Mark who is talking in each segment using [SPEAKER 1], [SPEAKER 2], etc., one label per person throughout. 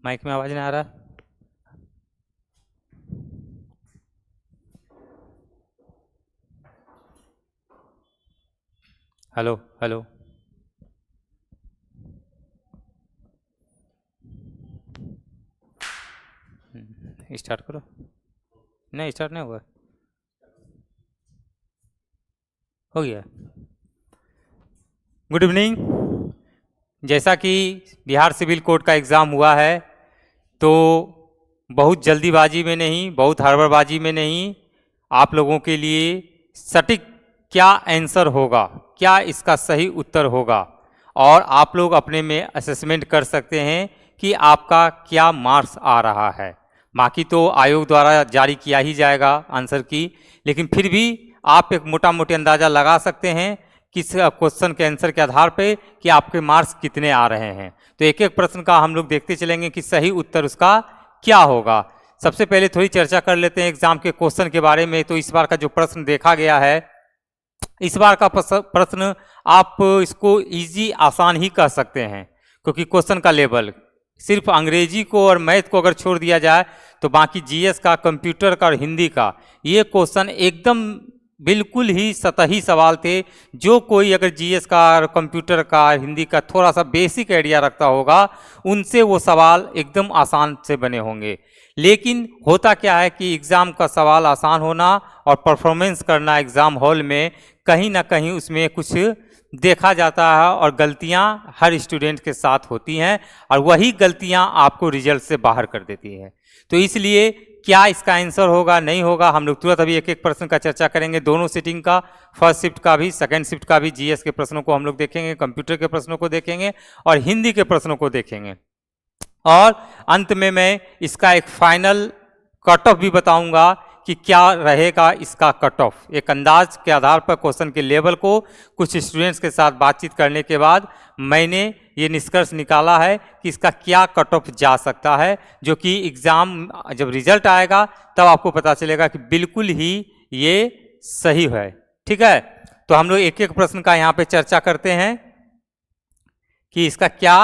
[SPEAKER 1] Mic में आवाज नहीं आ रहा। Hello hello. स्टार्ट करो। नहीं स्टार्ट नहीं हुआ। हो गया। Good evening. जैसा कि बिहार सिविल कोड का एग्ज़ाम हुआ है तो बहुत जल्दीबाजी में नहीं, बहुत हड़बड़बाजी में नहीं, आप लोगों के लिए सटीक क्या आंसर होगा, क्या इसका सही उत्तर होगा और आप लोग अपने में असेसमेंट कर सकते हैं कि आपका क्या मार्क्स आ रहा है। बाकी तो आयोग द्वारा जारी किया ही जाएगा आंसर की, लेकिन फिर भी आप एक मोटा मोटी अंदाज़ा लगा सकते हैं किस क्वेश्चन के आंसर के आधार पे कि आपके मार्क्स कितने आ रहे हैं। तो एक एक प्रश्न का हम लोग देखते चलेंगे कि सही उत्तर उसका क्या होगा। सबसे पहले थोड़ी चर्चा कर लेते हैं एग्जाम के क्वेश्चन के बारे में। तो इस बार का जो प्रश्न देखा गया है, इस बार का प्रश्न आप इसको इजी आसान ही कह सकते हैं, क्योंकि क्वेश्चन का लेवल सिर्फ अंग्रेजी को और मैथ को अगर छोड़ दिया जाए तो बाकी जीएस का, कंप्यूटर का और हिंदी का ये क्वेश्चन एकदम बिल्कुल ही सतही सवाल थे। जो कोई अगर जीएस का, कंप्यूटर का, हिंदी का थोड़ा सा बेसिक आइडिया रखता होगा उनसे वो सवाल एकदम आसान से बने होंगे। लेकिन होता क्या है कि एग्ज़ाम का सवाल आसान होना और परफॉर्मेंस करना एग्ज़ाम हॉल में कहीं ना कहीं उसमें कुछ देखा जाता है और गलतियां हर स्टूडेंट के साथ होती हैं और वही गलतियां आपको रिजल्ट से बाहर कर देती हैं। तो इसलिए क्या इसका आंसर होगा नहीं होगा, हम लोग तुरंत अभी एक एक प्रश्न का चर्चा करेंगे। दोनों सिटिंग का, फर्स्ट शिफ्ट का भी, सेकंड शिफ्ट का भी, जीएस के प्रश्नों को हम लोग देखेंगे, कंप्यूटर के प्रश्नों को देखेंगे और हिंदी के प्रश्नों को देखेंगे। और अंत में मैं इसका एक फाइनल कट ऑफ भी बताऊंगा कि क्या रहेगा इसका कट ऑफ। एक अंदाज के आधार पर क्वेश्चन के लेवल को कुछ स्टूडेंट्स के साथ बातचीत करने के बाद मैंने ये निष्कर्ष निकाला है कि इसका क्या कट ऑफ जा सकता है, जो कि एग्ज़ाम जब रिजल्ट आएगा तब आपको पता चलेगा कि बिल्कुल ही ये सही है। ठीक है, तो हम लोग एक एक प्रश्न का यहाँ पे चर्चा करते हैं कि इसका क्या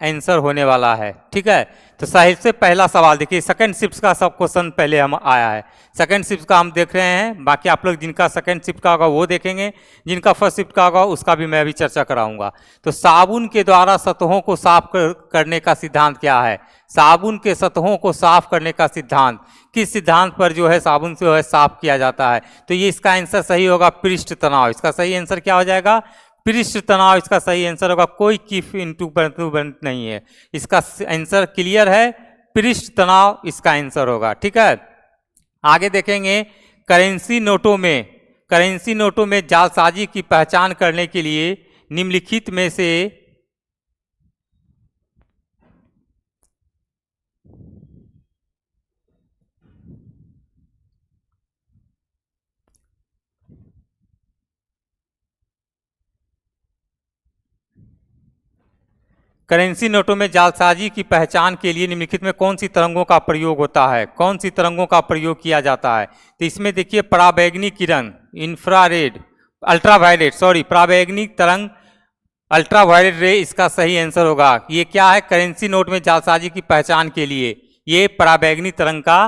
[SPEAKER 1] आंसर होने वाला है। ठीक है, तो साहिब से पहला सवाल देखिए, सेकंड शिफ्ट का सब क्वेश्चन पहले हम आया है। सेकंड शिफ्ट का हम देख रहे हैं, बाकी आप लोग जिनका सेकंड शिफ्ट का होगा वो देखेंगे, जिनका फर्स्ट शिफ्ट का होगा उसका भी मैं अभी चर्चा कराऊंगा। तो साबुन के द्वारा सतहों को साफ करने का सिद्धांत क्या है? साबुन के सतहों को साफ करने का सिद्धांत, किस सिद्धांत पर जो है साबुन से साफ किया जाता है? तो ये इसका आंसर सही होगा पृष्ठ तनाव। इसका सही आंसर क्या हो जाएगा? पृष्ठ तनाव इसका सही आंसर होगा। कोई किफ इंटू बंत नहीं है, इसका आंसर क्लियर है, पृष्ठ तनाव इसका आंसर होगा। ठीक है, आगे देखेंगे करेंसी नोटों में जालसाजी की पहचान करने के लिए निम्नलिखित में से करेंसी नोटों में जालसाजी की पहचान के लिए निम्नलिखित में कौन सी तरंगों का प्रयोग होता है? कौन सी तरंगों का प्रयोग किया जाता है? तो इसमें देखिए पराबैंगनी किरण, इंफ्रारेड, अल्ट्रावायलेट, पराबैंगनी तरंग, अल्ट्रावायलेट रे इसका सही आंसर होगा। ये क्या है? करेंसी नोट में जालसाजी की पहचान के लिए ये पराबैंगनी तरंग का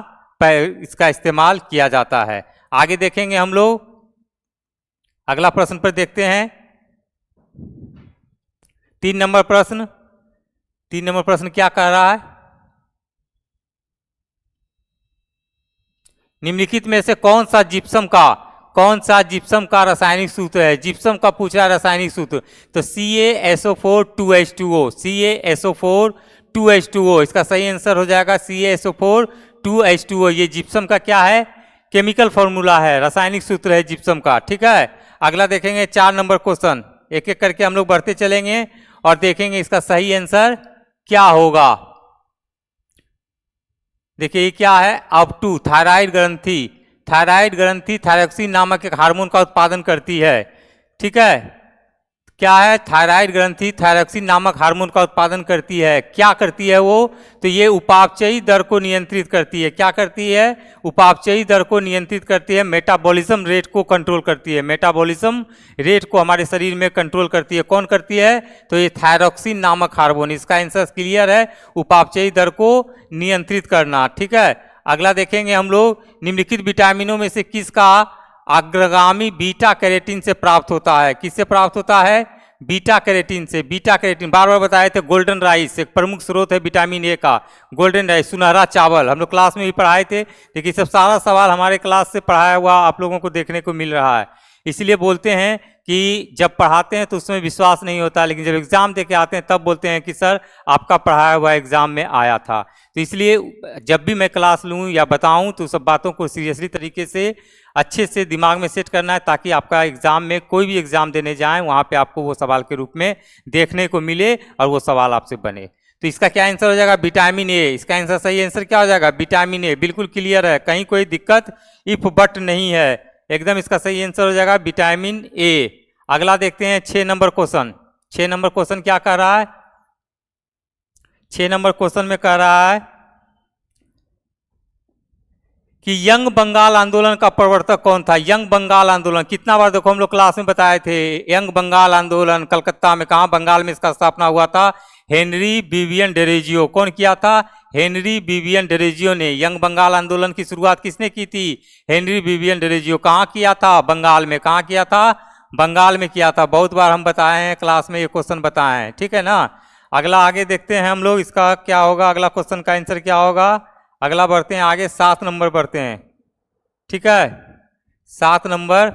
[SPEAKER 1] इसका इस्तेमाल किया जाता है। आगे देखेंगे हम लोग, अगला प्रश्न पर देखते हैं। 3 नंबर प्रश्न क्या कह रहा है? निम्नलिखित में से कौन सा जिप्सम का रासायनिक सूत्र है? जिप्सम का पूछ रहा है रासायनिक सूत्र, तो CaSO4 2H2O, CaSO4 2H2O इसका सही आंसर हो जाएगा CaSO4 2H2O। ये जिप्सम का क्या है? केमिकल फॉर्मूला है, रासायनिक सूत्र है जिप्सम का। ठीक है, अगला देखेंगे 4 नंबर क्वेश्चन, एक एक करके हम लोग बढ़ते चलेंगे और देखेंगे इसका सही आंसर क्या होगा। देखिए ये क्या है? अप टू थायराइड ग्रंथि थायरॉक्सिन नामक एक हार्मोन का उत्पादन करती है। ठीक है, क्या है, थायराइड ग्रंथि थायरॉक्सिन नामक हार्मोन का उत्पादन करती है। क्या करती है वो, तो ये उपापचयी दर को नियंत्रित करती है। क्या करती है, उपापचयी दर को नियंत्रित करती है। मेटाबॉलिज्म रेट को कंट्रोल करती है। मेटाबॉलिज्म रेट को हमारे शरीर में कंट्रोल करती है। कौन करती है, तो ये थायरॉक्सिन नामक हार्मोन। इसका आंसर क्लियर है, उपापचयी दर को नियंत्रित करना। ठीक है, अगला देखेंगे हम लोग, निम्नलिखित विटामिनों में से किसका अग्रगामी बीटा कैरोटीन से प्राप्त होता है। किससे प्राप्त होता है, बीटा कैरोटीन से। बीटा कैरोटीन बार बार बताए थे, गोल्डन राइस एक प्रमुख स्रोत है विटामिन ए का। गोल्डन राइस, सुनहरा चावल, हम लोग क्लास में भी पढ़ाए थे। देखिए सब सारा सवाल हमारे क्लास से पढ़ाया हुआ आप लोगों को देखने को मिल रहा है। इसलिए बोलते हैं कि जब पढ़ाते हैं तो उसमें विश्वास नहीं होता, लेकिन जब एग्जाम दे के आते हैं तब बोलते हैं कि सर आपका पढ़ाया हुआ एग्जाम में आया था। तो इसलिए जब भी मैं क्लास लूँ या बताऊँ तो सब बातों को सीरियसली तरीके से अच्छे से दिमाग में सेट करना है, ताकि आपका एग्जाम में कोई भी एग्जाम देने जाएं वहाँ पे आपको वो सवाल के रूप में देखने को मिले और वो सवाल आपसे बने। तो इसका क्या आंसर हो जाएगा, विटामिन ए। इसका आंसर सही आंसर क्या हो जाएगा, विटामिन ए। बिल्कुल क्लियर है, कहीं कोई दिक्कत इफ बट नहीं है, एकदम इसका सही आंसर हो जाएगा विटामिन ए। अगला देखते हैं 6 नंबर क्वेश्चन। 6 नंबर क्वेश्चन क्या कह रहा है, 6 नंबर क्वेश्चन में कह रहा है कि यंग बंगाल आंदोलन का प्रवर्तक कौन था। यंग बंगाल आंदोलन कितना बार देखो हम लोग क्लास में बताए थे। यंग बंगाल आंदोलन कलकत्ता में, कहाँ, बंगाल में इसका स्थापना हुआ था, हेनरी विवियन डेरेजियो। कौन किया था, हेनरी विवियन डेरेजियो ने। यंग बंगाल आंदोलन की शुरुआत किसने की थी, हेनरी विवियन डेरेजियो। कहाँ किया था, बंगाल में। कहाँ किया था, बंगाल में किया था। बहुत बार हम बताए हैं क्लास में, ये क्वेश्चन बताए हैं, ठीक है ना। अगला आगे देखते हैं हम लोग, इसका क्या होगा, अगला क्वेश्चन का आंसर क्या होगा। अगला बढ़ते हैं आगे, 7 नंबर बढ़ते हैं, ठीक है। 7 नंबर,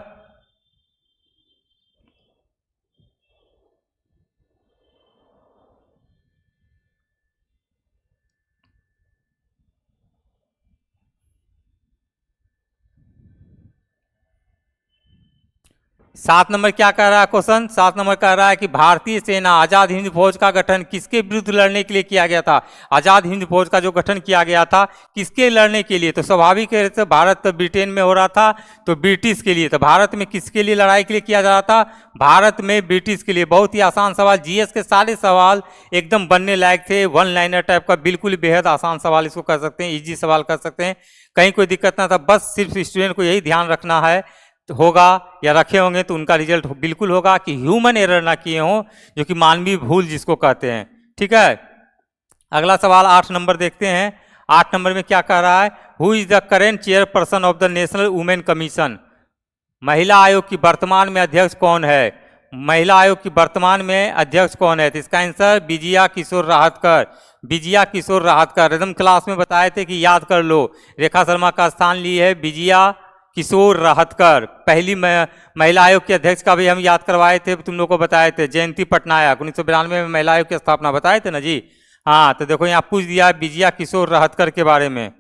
[SPEAKER 1] सात नंबर क्या कह रहा है क्वेश्चन, 7 नंबर कह रहा है कि भारतीय सेना आजाद हिंद फौज का गठन किसके विरुद्ध लड़ने के लिए किया गया था। आजाद हिंद फौज का जो गठन किया गया था किसके लड़ने के लिए, तो स्वाभाविक है तो भारत तो ब्रिटेन में हो रहा था, तो ब्रिटिश के लिए। तो भारत में किसके लिए लड़ाई के लिए किया जा रहा था, भारत में ब्रिटिश के लिए। बहुत ही आसान सवाल, जीएस के सारे सवाल एकदम बनने लायक थे, 1 लाइनर टाइप का, बिल्कुल बेहद आसान सवाल इसको कर सकते हैं, इजी सवाल कर सकते हैं, कहीं कोई दिक्कत ना था। बस सिर्फ स्टूडेंट को यही ध्यान रखना है, तो होगा या रखे होंगे तो उनका रिजल्ट बिल्कुल होगा कि ह्यूमन एरर ना किए हों, जो कि मानवीय भूल जिसको कहते हैं, ठीक है। अगला सवाल 8 नंबर देखते हैं। 8 नंबर में क्या कह रहा है, who is the current chairperson of the national women commission. महिला आयोग की वर्तमान में अध्यक्ष कौन है, महिला आयोग की वर्तमान में अध्यक्ष कौन है। तो इसका आंसर विजया किशोर राहतकर। विजया किशोर राहतकर, एकदम क्लास में बताए थे कि याद कर लो, रेखा शर्मा का स्थान ली है विजया किशोर राहतकर। पहली महिला आयोग के अध्यक्ष का भी हम याद करवाए थे, तुम लोग को बताए थे, जयंती पटनायक। 1992 में महिला आयोग की स्थापना बताए थे ना जी। हाँ, तो देखो यहाँ पूछ दिया विजया किशोर राहतकर के बारे में।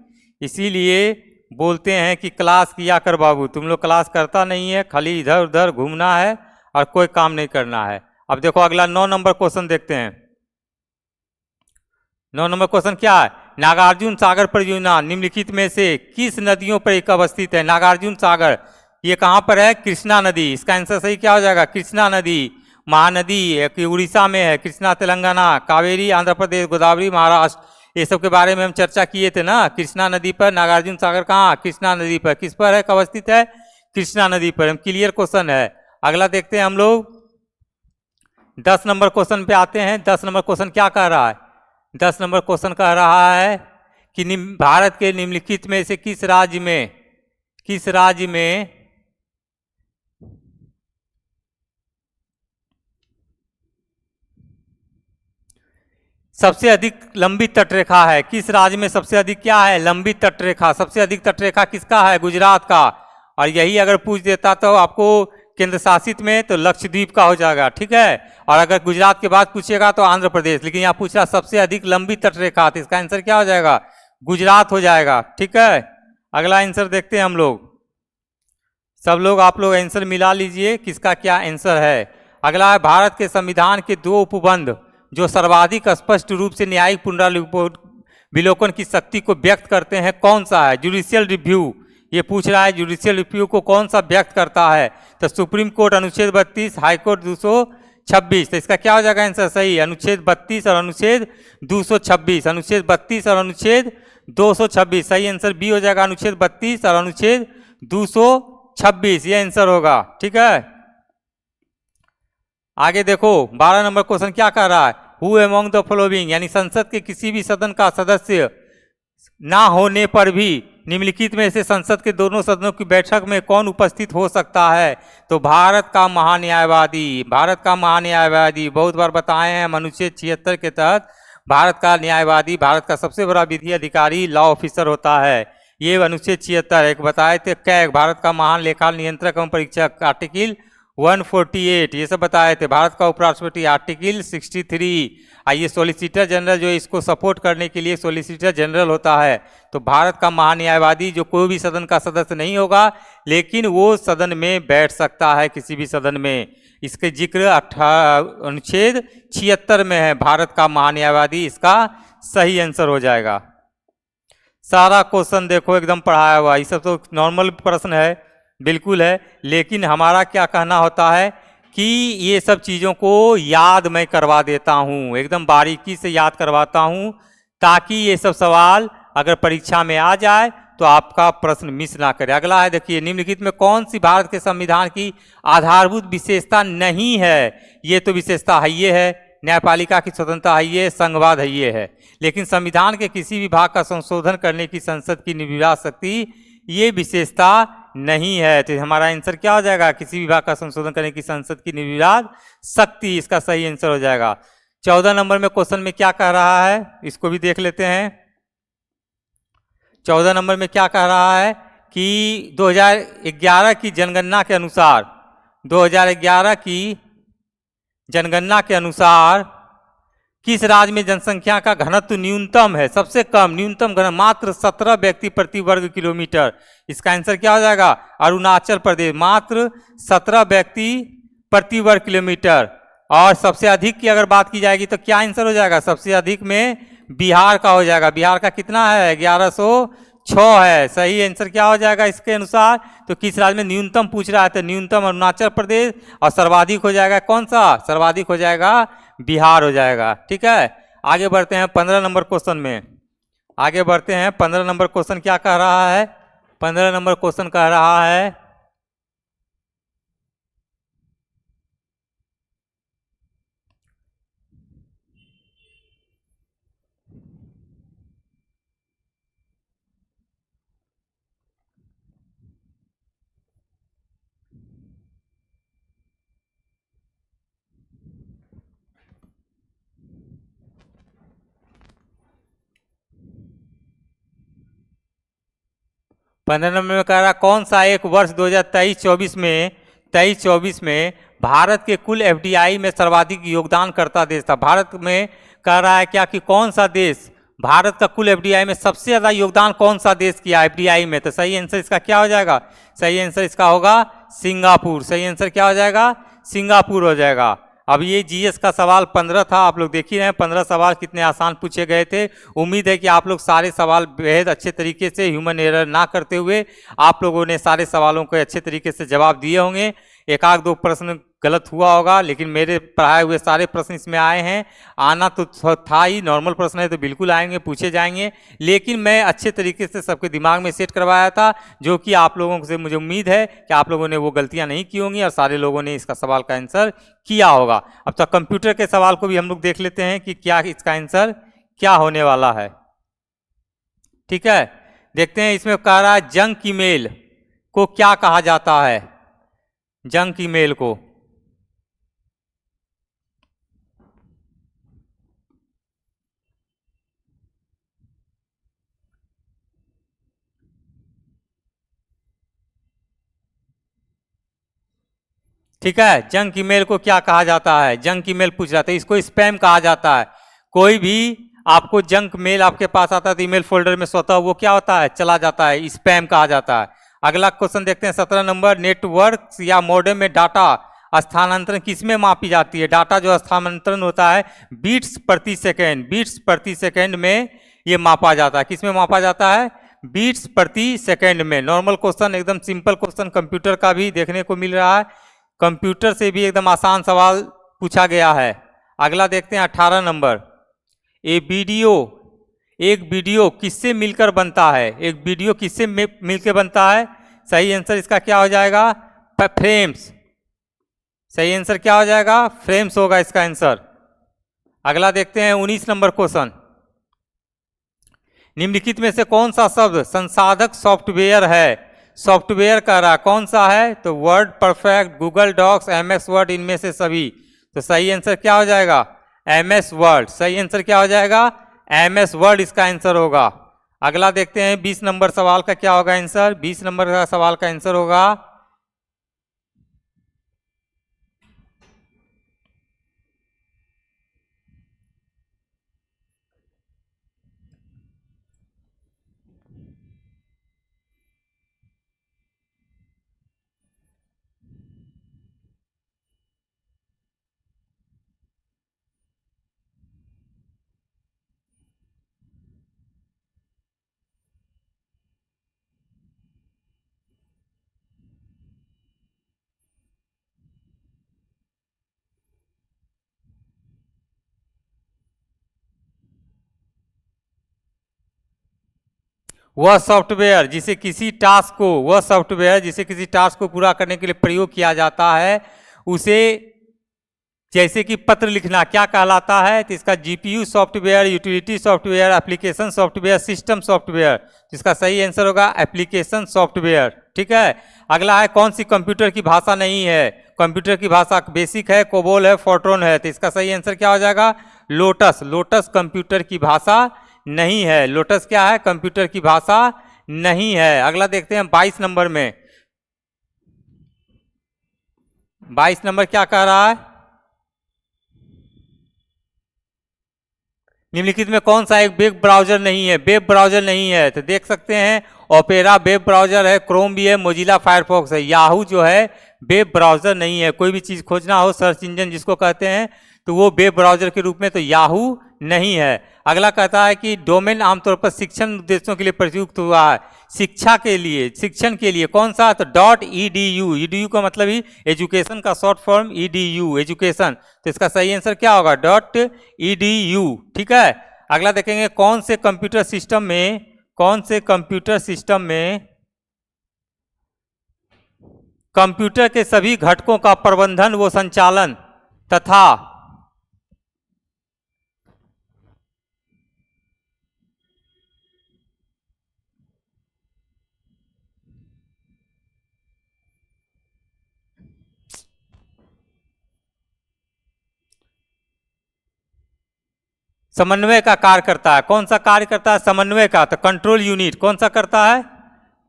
[SPEAKER 1] इसीलिए बोलते हैं कि क्लास किया कर बाबू, तुम लोग क्लास करता नहीं है, खाली इधर उधर घूमना है और कोई काम नहीं करना है। अब देखो अगला 9 नंबर क्वेश्चन देखते हैं। 9 नंबर क्वेश्चन क्या है, नागार्जुन सागर परियोजना निम्नलिखित में से किस नदियों पर एक अवस्थित है। नागार्जुन सागर ये कहाँ पर है, कृष्णा नदी। इसका आंसर सही क्या हो जाएगा, कृष्णा नदी। महानदी उड़ीसा में है, कृष्णा तेलंगाना, कावेरी आंध्र प्रदेश, गोदावरी महाराष्ट्र, ये सब के बारे में हम चर्चा किए थे ना। कृष्णा नदी पर नागार्जुन सागर कहाँ, कृष्णा नदी पर। किस पर है, अवस्थित है, कृष्णा नदी पर। हम क्लियर क्वेश्चन है। अगला देखते हैं हम लोग 10 नंबर क्वेश्चन पे आते हैं। 10 नंबर क्वेश्चन क्या कह रहा है, 10 नंबर क्वेश्चन कह रहा है कि भारत के निम्नलिखित में से किस राज्य में सबसे अधिक लंबी तटरेखा है। किस राज्य में सबसे अधिक क्या है, लंबी तटरेखा। सबसे अधिक तटरेखा किसका है, गुजरात का। और यही अगर पूछ देता तो आपको केंद्र शासित में तो लक्षद्वीप का हो जाएगा, ठीक है। और अगर गुजरात के बाद पूछेगा तो आंध्र प्रदेश, लेकिन यहाँ पूछ रहा सबसे अधिक लंबी तटरेखा, तो इसका आंसर क्या हो जाएगा, गुजरात हो जाएगा, ठीक है। अगला आंसर देखते हैं हम लोग, सब लोग आप लोग आंसर मिला लीजिए किसका क्या आंसर है। अगला है भारत के संविधान के 2 उपबंध जो सर्वाधिक स्पष्ट रूप से न्यायिक पुनरावलोकन की शक्ति को व्यक्त करते हैं, कौन सा है। जुडिशियल रिव्यू ये पूछ रहा है, जुडिशियल रिव्यू को कौन सा व्यक्त करता है। तो सुप्रीम कोर्ट अनुच्छेद 32, हाई कोर्ट 26। तो इसका क्या हो जाएगा आंसर सही, अनुच्छेद 32 और अनुच्छेद 226, अनुच्छेद 32 और अनुच्छेद 226, सही आंसर बी हो जाएगा, अनुच्छेद 32 और अनुच्छेद 226, ये आंसर होगा। ठीक है, आगे देखो 12 नंबर क्वेश्चन क्या कह रहा है, हु अमंग द फॉलोइंग, यानी संसद के किसी भी सदन का सदस्य ना होने पर भी निम्नलिखित में से संसद के दोनों सदनों की बैठक में कौन उपस्थित हो सकता है। तो भारत का महान्यायवादी, भारत का महान्यायवादी बहुत बार बताए हैं, अनुच्छेद 76 के तहत भारत का न्यायवादी भारत का सबसे बड़ा विधि अधिकारी लॉ ऑफिसर होता है। ये अनुच्छेद 76 एक बताए थे, कैग भारत का महान लेखा नियंत्रक एवं परीक्षक आर्टिकल 148, ये सब बताए थे। भारत का उपराष्ट्रपति आर्टिकल 63, आइए सॉलिसिटर जनरल जो इसको सपोर्ट करने के लिए सॉलिसिटर जनरल होता है। तो भारत का महान्यायवादी जो कोई भी सदन का सदस्य नहीं होगा लेकिन वो सदन में बैठ सकता है, किसी भी सदन में, इसके जिक्र अनुच्छेद 76 में है, भारत का महान्यायवादी इसका सही आंसर हो जाएगा। सारा क्वेश्चन देखो एकदम पढ़ाया हुआ, ये सब तो नॉर्मल प्रश्न है, बिल्कुल है, लेकिन हमारा क्या कहना होता है कि ये सब चीज़ों को याद मैं करवा देता हूँ, एकदम बारीकी से याद करवाता हूँ, ताकि ये सब सवाल अगर परीक्षा में आ जाए तो आपका प्रश्न मिस ना करे। अगला है, देखिए निम्नलिखित में कौन सी भारत के संविधान की आधारभूत विशेषता नहीं है। ये तो विशेषता है, ये है न्यायपालिका की स्वतंत्रता है, ये संघवाद है, ये है, लेकिन संविधान के किसी भी भाग का संशोधन करने की संसद की निर्विवाद शक्ति ये विशेषता नहीं है। तो हमारा आंसर क्या हो जाएगा, किसी विभाग का संशोधन करने की संसद की निर्विवाद शक्ति, इसका सही आंसर हो जाएगा। 14 नंबर में क्वेश्चन में क्या कह रहा है, इसको भी देख लेते हैं। 14 नंबर में क्या कह रहा है कि 2011 की जनगणना के अनुसार, 2011 की जनगणना के अनुसार किस राज्य में जनसंख्या का घनत्व न्यूनतम है, सबसे कम न्यूनतम घन मात्र 17 व्यक्ति प्रति वर्ग किलोमीटर। इसका आंसर क्या हो जाएगा, अरुणाचल प्रदेश, मात्र 17 व्यक्ति प्रति वर्ग किलोमीटर। और सबसे अधिक की अगर बात की जाएगी तो क्या आंसर हो जाएगा, सबसे अधिक में बिहार का हो जाएगा। बिहार का कितना है, 1106 है, सही आंसर क्या हो जाएगा इसके अनुसार। तो किस राज्य में न्यूनतम पूछ रहा है, तो न्यूनतम अरुणाचल प्रदेश, और सर्वाधिक हो जाएगा कौन सा, सर्वाधिक हो जाएगा बिहार हो जाएगा। ठीक है, आगे बढ़ते हैं 15 नंबर क्वेश्चन में, आगे बढ़ते हैं 15 नंबर क्वेश्चन क्या कह रहा है, 15 नंबर क्वेश्चन कह रहा है पंद्रह नंबर में कह रहा कौन सा एक वर्ष 2023-24 में 23-24 में भारत के कुल एफडीआई में सर्वाधिक योगदान करता देश था। भारत में कह रहा है क्या कि कौन सा देश भारत का कुल एफडीआई में सबसे ज़्यादा योगदान कौन सा देश किया एफडीआई में। तो सही आंसर इसका क्या हो जाएगा, सही आंसर इसका होगा सिंगापुर। सही आंसर क्या हो जाएगा, सिंगापुर हो जाएगा। अब ये जीएस का सवाल 15 था, आप लोग देख ही रहे हैं 15 सवाल कितने आसान पूछे गए थे। उम्मीद है कि आप लोग सारे सवाल बेहद अच्छे तरीके से ह्यूमन एरर ना करते हुए आप लोगों ने सारे सवालों को अच्छे तरीके से जवाब दिए होंगे। एक आध दो प्रश्न गलत हुआ होगा, लेकिन मेरे पढ़ाए हुए सारे प्रश्न इसमें आए हैं। आना तो था ही, नॉर्मल प्रश्न है तो बिल्कुल आएंगे, पूछे जाएंगे, लेकिन मैं अच्छे तरीके से सबके दिमाग में सेट करवाया था, जो कि आप लोगों से मुझे उम्मीद है कि आप लोगों ने वो गलतियां नहीं की होंगी और सारे लोगों ने इसका सवाल का आंसर किया होगा। अब तो कंप्यूटर के सवाल को भी हम लोग देख लेते हैं कि क्या इसका आंसर क्या होने वाला है। ठीक है, देखते हैं। इसमें कह रहा है जंक ईमेल को क्या कहा जाता है, जंक ईमेल को। ठीक है, जंक ईमेल को क्या कहा जाता है, जंक ईमेल पूछ रहा था, इसको स्पैम कहा जाता है। कोई भी आपको जंक मेल आपके पास आता है तो ईमेल फोल्डर में स्वतः वो क्या होता है, चला जाता है, स्पैम कहा जाता है। अगला क्वेश्चन देखते हैं 17 नंबर, नेटवर्क या मॉडेम में डाटा स्थानांतरण किसमें मापी जाती है। डाटा जो स्थानांतरण होता है बीट्स प्रति सेकेंड, बीट्स प्रति सेकेंड में ये मापा जाता है। किसमें मापा जाता है, बीट्स प्रति सेकेंड में। नॉर्मल क्वेश्चन, एकदम सिंपल क्वेश्चन कंप्यूटर का भी देखने को मिल रहा है। कंप्यूटर से भी एकदम आसान सवाल पूछा गया है। अगला देखते हैं 18 नंबर। एक वीडियो किससे मिलकर बनता है? एक वीडियो किससे मिलकर बनता है? सही आंसर इसका क्या हो जाएगा? फ्रेम्स। सही आंसर क्या हो जाएगा? फ्रेम्स होगा इसका आंसर। अगला देखते हैं 19 नंबर क्वेश्चन। निम्नलिखित में से कौन सा शब्द संसाधक सॉफ्टवेयर है? सॉफ्टवेयर कह रहा कौन सा है? तो word perfect, Google docs, MS word, इनमें से सभी। तो सही आंसर क्या हो जाएगा? MS word. सही आंसर क्या हो जाएगा? एमएस वर्ड इसका आंसर होगा। अगला देखते हैं 20 नंबर सवाल का क्या होगा आंसर। 20 नंबर का सवाल का आंसर होगा वह सॉफ्टवेयर जिसे किसी टास्क को पूरा करने के लिए प्रयोग किया जाता है उसे, जैसे कि पत्र लिखना, क्या कहलाता है? तो इसका GPU software, utility software, application software, system software. जिसका सही आंसर होगा एप्लीकेशन सॉफ्टवेयर। ठीक है। अगला है कौन सी कंप्यूटर की भाषा नहीं है? कंप्यूटर की भाषा बेसिक है, कोबोल है, फोर्ट्रॉन है। तो इसका सही आंसर क्या हो जाएगा? लोटस। लोटस कंप्यूटर की भाषा नहीं है। लोटस क्या है? कंप्यूटर की भाषा नहीं है। अगला देखते हैं 22 नंबर में। 22 नंबर क्या कह रहा है? निम्नलिखित में कौन सा एक वेब ब्राउजर नहीं है? वेब ब्राउजर नहीं है तो देख सकते हैं ओपेरा वेब ब्राउजर है, क्रोम भी है, मोजिला फायरफॉक्स है। याहू जो है वेब ब्राउजर नहीं है। कोई भी चीज़ खोजना हो, सर्च इंजन जिसको कहते हैं, तो वो वेब ब्राउजर के रूप में तो याहू नहीं है। अगला कहता है कि डोमेन आमतौर पर शिक्षण उद्देश्यों के लिए प्रयुक्त हुआ है। शिक्षा के लिए, शिक्षण के लिए कौन सा? तो .edu। ईडीयू का मतलब ही एजुकेशन का शॉर्ट फॉर्म ईडीयू, एजुकेशन। तो इसका सही आंसर क्या होगा? .edu। ठीक है। अगला देखेंगे कौन से कंप्यूटर सिस्टम में कंप्यूटर के सभी घटकों का प्रबंधन व संचालन तथा समन्वय का कार्य करता है। कौन सा कार्य करता है? समन्वय का। तो कंट्रोल यूनिट। कौन सा करता है?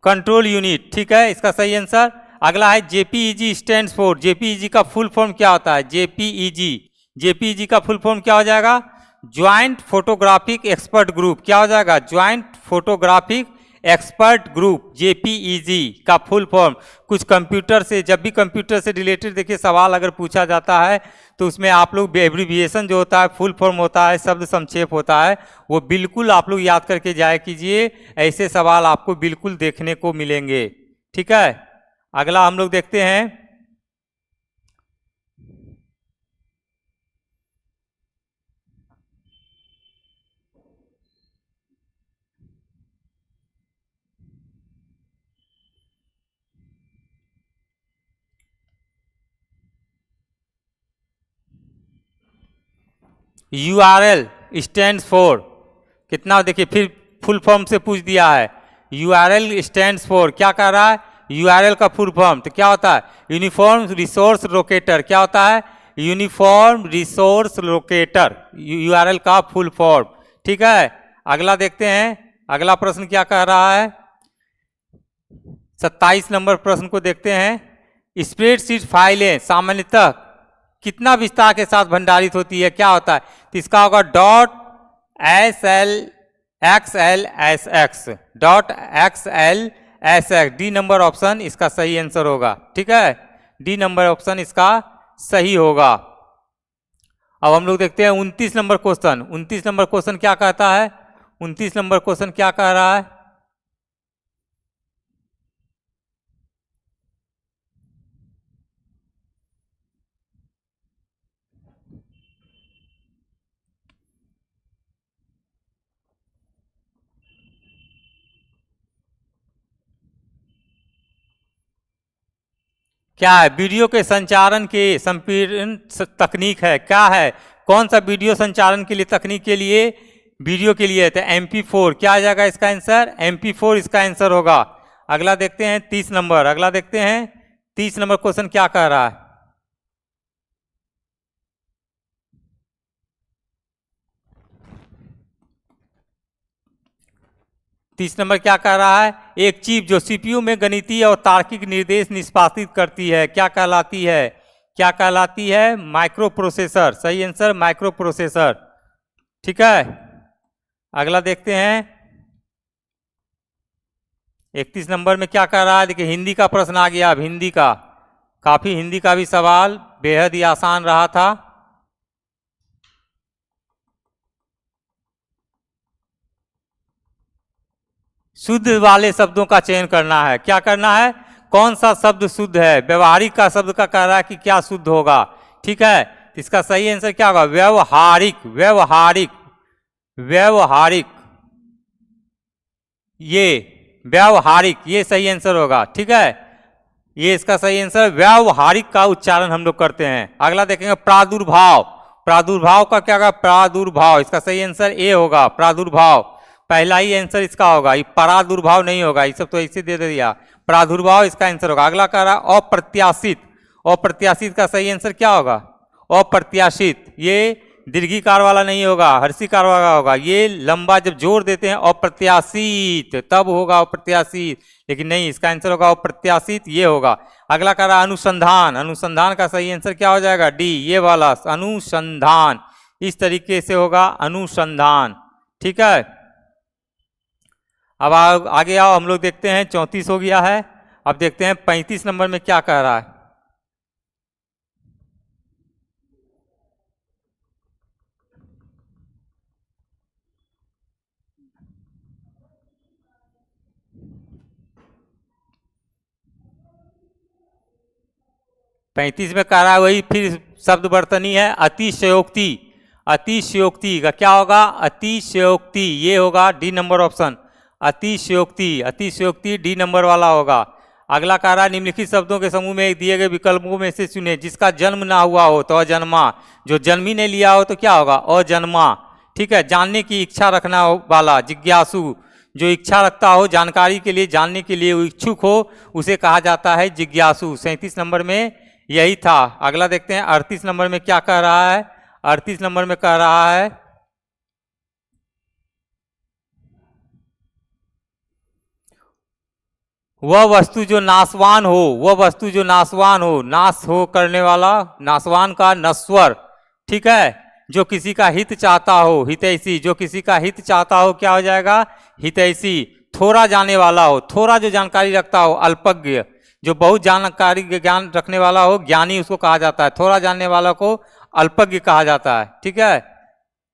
[SPEAKER 1] Control unit. ठीक है, इसका सही आंसर। अगला है जेपीईजी स्टैंड्स फॉर। जेपीईजी का फुल फॉर्म क्या होता है? जेपीईजी। जेपीईजी का फुल फॉर्म क्या हो जाएगा? Joint photographic expert group. क्या हो जाएगा? Joint photographic expert group, JPEG का फुल फॉर्म। कुछ कंप्यूटर से, जब भी कंप्यूटर से रिलेटेड देखिए सवाल अगर पूछा जाता है तो उसमें आप लोग एब्रीविएशन जो होता है, फुल फॉर्म होता है, शब्द संक्षेप होता है, वो बिल्कुल आप लोग याद करके जाया कीजिए। ऐसे सवाल आपको बिल्कुल देखने को मिलेंगे। ठीक है। अगला हम लोग देखते हैं यूआरएल स्टैंड्स फॉर। कितना देखिए फिर फुल फॉर्म से पूछ दिया है। यूआरएल स्टैंड्स फॉर क्या कह रहा है? यूआरएल का फुल फॉर्म तो क्या होता है? Uniform resource locator. क्या होता है? यूनिफॉर्म रिसोर्स लोकेटर, यूआरएल का फुल फॉर्म। ठीक है। अगला देखते हैं, अगला प्रश्न क्या कह रहा है? 27 नंबर प्रश्न को देखते हैं। स्प्रेडशीट फाइलें सामान्यतः कितना विस्तार के साथ भंडारित होती है? क्या होता है? तो इसका होगा .xlsx। .xlsx। D number option इसका सही आंसर होगा। ठीक है, डी नंबर ऑप्शन इसका सही होगा। अब हम लोग देखते हैं 29 नंबर क्वेश्चन। 29 नंबर क्वेश्चन क्या कहता है? 29 नंबर क्वेश्चन क्या कह रहा है? क्या है? वीडियो के संचारण के संपीड़न तकनीक है। क्या है? कौन सा वीडियो संचारण के लिए तकनीक के लिए? वीडियो के लिए। तो MP4 क्या आ जाएगा इसका आंसर? MP4 इसका आंसर होगा। अगला देखते हैं 30 नंबर। अगला देखते हैं 30 नंबर क्वेश्चन क्या कह रहा है। 30 नंबर क्या कह रहा है? एक चिप जो सीपीयू में गणितीय और तार्किक निर्देश निष्पादित करती है क्या कहलाती है? क्या कहलाती है? Micro processor. सही आंसर माइक्रो प्रोसेसर। ठीक है, अगला देखते हैं 31 नंबर में क्या कह रहा है। देखिए हिंदी का प्रश्न आ गया। अब हिंदी का, काफी हिंदी का भी सवाल बेहद ही आसान रहा था। शुद्ध वाले शब्दों का चयन करना है। क्या करना है? कौन सा शब्द शुद्ध है? व्यवहारिक का शब्द का कह रहा है कि क्या शुद्ध होगा। ठीक है, इसका सही आंसर क्या होगा? व्यवहारिक। व्यवहारिक। व्यवहारिक, ये व्यवहारिक, ये सही आंसर होगा। ठीक है, ये इसका सही आंसर। व्यवहारिक का उच्चारण हम लोग करते हैं। अगला देखेंगे प्रादुर्भाव। प्रादुर्भाव का क्या होगा? प्रादुर्भाव, इसका सही आंसर ए होगा। प्रादुर्भाव पहला ही आंसर इसका होगा, ये परादुर्भाव नहीं होगा। ये सब तो ऐसे दे दिया। प्रादुर्भाव इसका आंसर होगा। अगला कह रहा है अप्रत्याशित। अप्रत्याशित का सही आंसर क्या होगा? अप्रत्याशित, ये दीर्घिकार वाला नहीं होगा, हर्षिकार वाला होगा। ये लंबा जब जोर देते हैं अप्रत्याशित तब होगा अप्रत्याशित, लेकिन नहीं, इसका आंसर होगा अप्रत्याशित, ये होगा। अगला कह रहा है अनुसंधान। अनुसंधान का सही आंसर क्या हो जाएगा? डी, ये वाला अनुसंधान। इस तरीके से होगा अनुसंधान। ठीक है, अब आगे आओ, हम लोग देखते हैं 34 हो गया है। अब देखते हैं 35 नंबर में क्या कह रहा है। पैंतीस में कह रहा है वही फिर शब्द वर्तनी है, अतिशयोक्ति। अतिशयोक्ति का क्या होगा? अतिशयोक्ति, ये होगा डी नंबर ऑप्शन। अतिशयोक्ति, अतिशयोक्ति डी नंबर वाला होगा। अगला कह रहा है निम्नलिखित शब्दों के समूह में एक दिए गए विकल्पों में से चुने जिसका जन्म ना हुआ हो तो अजन्मा। जो जन्म ही नहीं लिया हो तो क्या होगा? अजन्मा। ठीक है, जानने की इच्छा रखना वाला, जिज्ञासु। जो इच्छा रखता हो जानकारी के लिए, जानने के लिए इच्छुक हो, उसे कहा जाता है जिज्ञासु। 37 नंबर में यही था। अगला देखते हैं 38 नंबर में क्या कह रहा है। 38 नंबर में कह रहा है वह वस्तु जो नाशवान हो, वह वस्तु जो नाशवान हो, नाश हो करने वाला, नाशवान का नश्वर। ठीक है, जो किसी का हित चाहता हो, हितैषी। जो किसी का हित चाहता हो क्या हो जाएगा? हितैषी। थोड़ा जाने वाला हो, थोड़ा जो जानकारी रखता हो, अल्पज्ञ। जो बहुत जानकारी ज्ञान रखने वाला हो, ज्ञानी उसको कहा जाता है। थोड़ा जानने वाला को अल्पज्ञ कहा जाता है। ठीक है,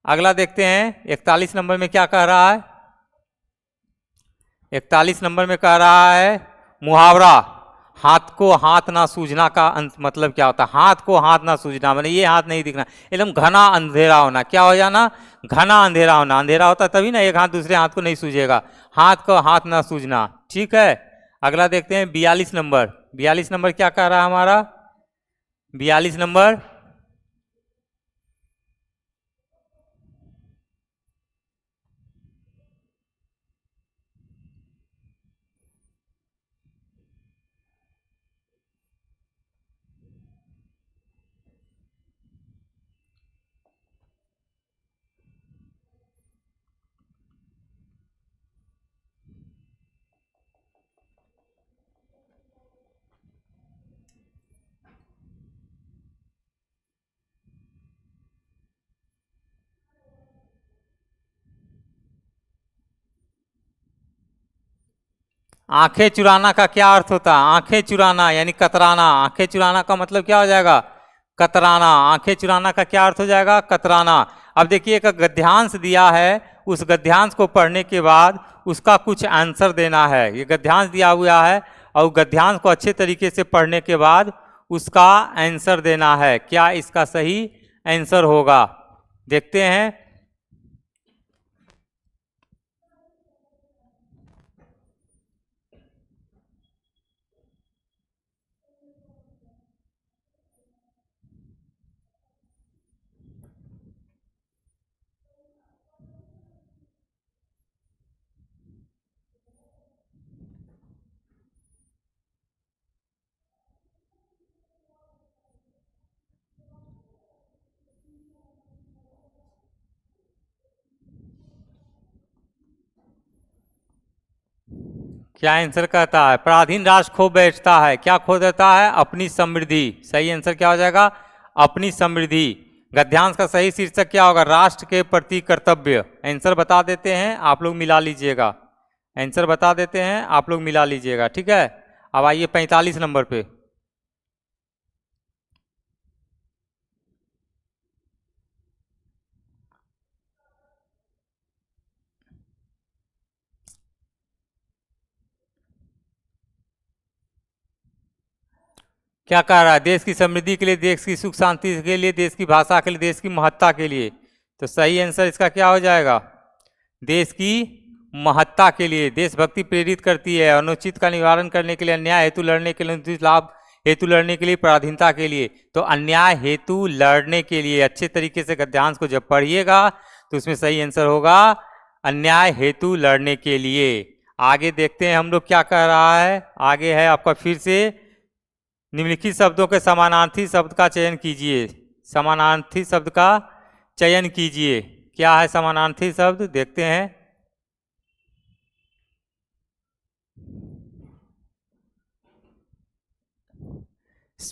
[SPEAKER 1] अगला देखते हैं 41 नंबर में क्या कह रहा है। 41 नंबर में कह रहा है मुहावरा। हाथ को हाथ ना सूझना का मतलब क्या होता है? हाथ को हाथ ना सूझना माने ये हाथ नहीं दिखना, एकदम घना अंधेरा होना। क्या हो जाना? घना अंधेरा होना। अंधेरा होता तभी ना एक हाथ दूसरे हाथ को नहीं सूझेगा। हाथ को हाथ ना सूझना। ठीक है, अगला देखते हैं 42 नंबर। 42 नंबर क्या कह रहा है हमारा? 42 नंबर आंखें चुराना का क्या अर्थ होता है? आंखें चुराना यानी कतराना। आंखें चुराना का मतलब क्या हो जाएगा? कतराना। आंखें चुराना का क्या अर्थ हो जाएगा? कतराना। अब देखिए एक गद्यांश दिया है, उस गद्यांश को पढ़ने के बाद उसका कुछ आंसर देना है। ये गद्यांश दिया हुआ है और गद्यांश को अच्छे तरीके से पढ़ने के बाद उसका आंसर देना है। क्या इसका सही आंसर होगा? देखते हैं। क्या आंसर कहता है? पराधीन राष्ट्र खो बैठता है, क्या खो देता है? अपनी समृद्धि। सही आंसर क्या हो जाएगा? अपनी समृद्धि। गद्यांश का सही शीर्षक क्या होगा? राष्ट्र के प्रति कर्तव्य। आंसर बता देते हैं, आप लोग मिला लीजिएगा। आंसर बता देते हैं, आप लोग मिला लीजिएगा, ठीक है। अब आइए 45 नंबर पे। क्या कह रहा है? देश की समृद्धि के लिए, देश की सुख शांति के लिए, देश की भाषा के लिए, देश की महत्ता के लिए। तो सही आंसर इसका क्या हो जाएगा? देश की महत्ता के लिए। देशभक्ति प्रेरित करती है, अनुचित का निवारण करने के लिए, अन्याय हेतु लड़ने के लिए, अनुचित लाभ हेतु लड़ने के लिए, पराधीनता के लिए। तो अन्याय हेतु लड़ने के लिए। अच्छे तरीके से गद्यांश को जब पढ़िएगा तो उसमें सही आंसर होगा अन्याय हेतु लड़ने के लिए। आगे देखते हैं हम लोग क्या कह रहा है। आगे है आपका फिर से निम्नलिखित शब्दों के समानार्थी शब्द का चयन कीजिए। समानार्थी शब्द का चयन कीजिए। क्या है समानार्थी शब्द? देखते हैं।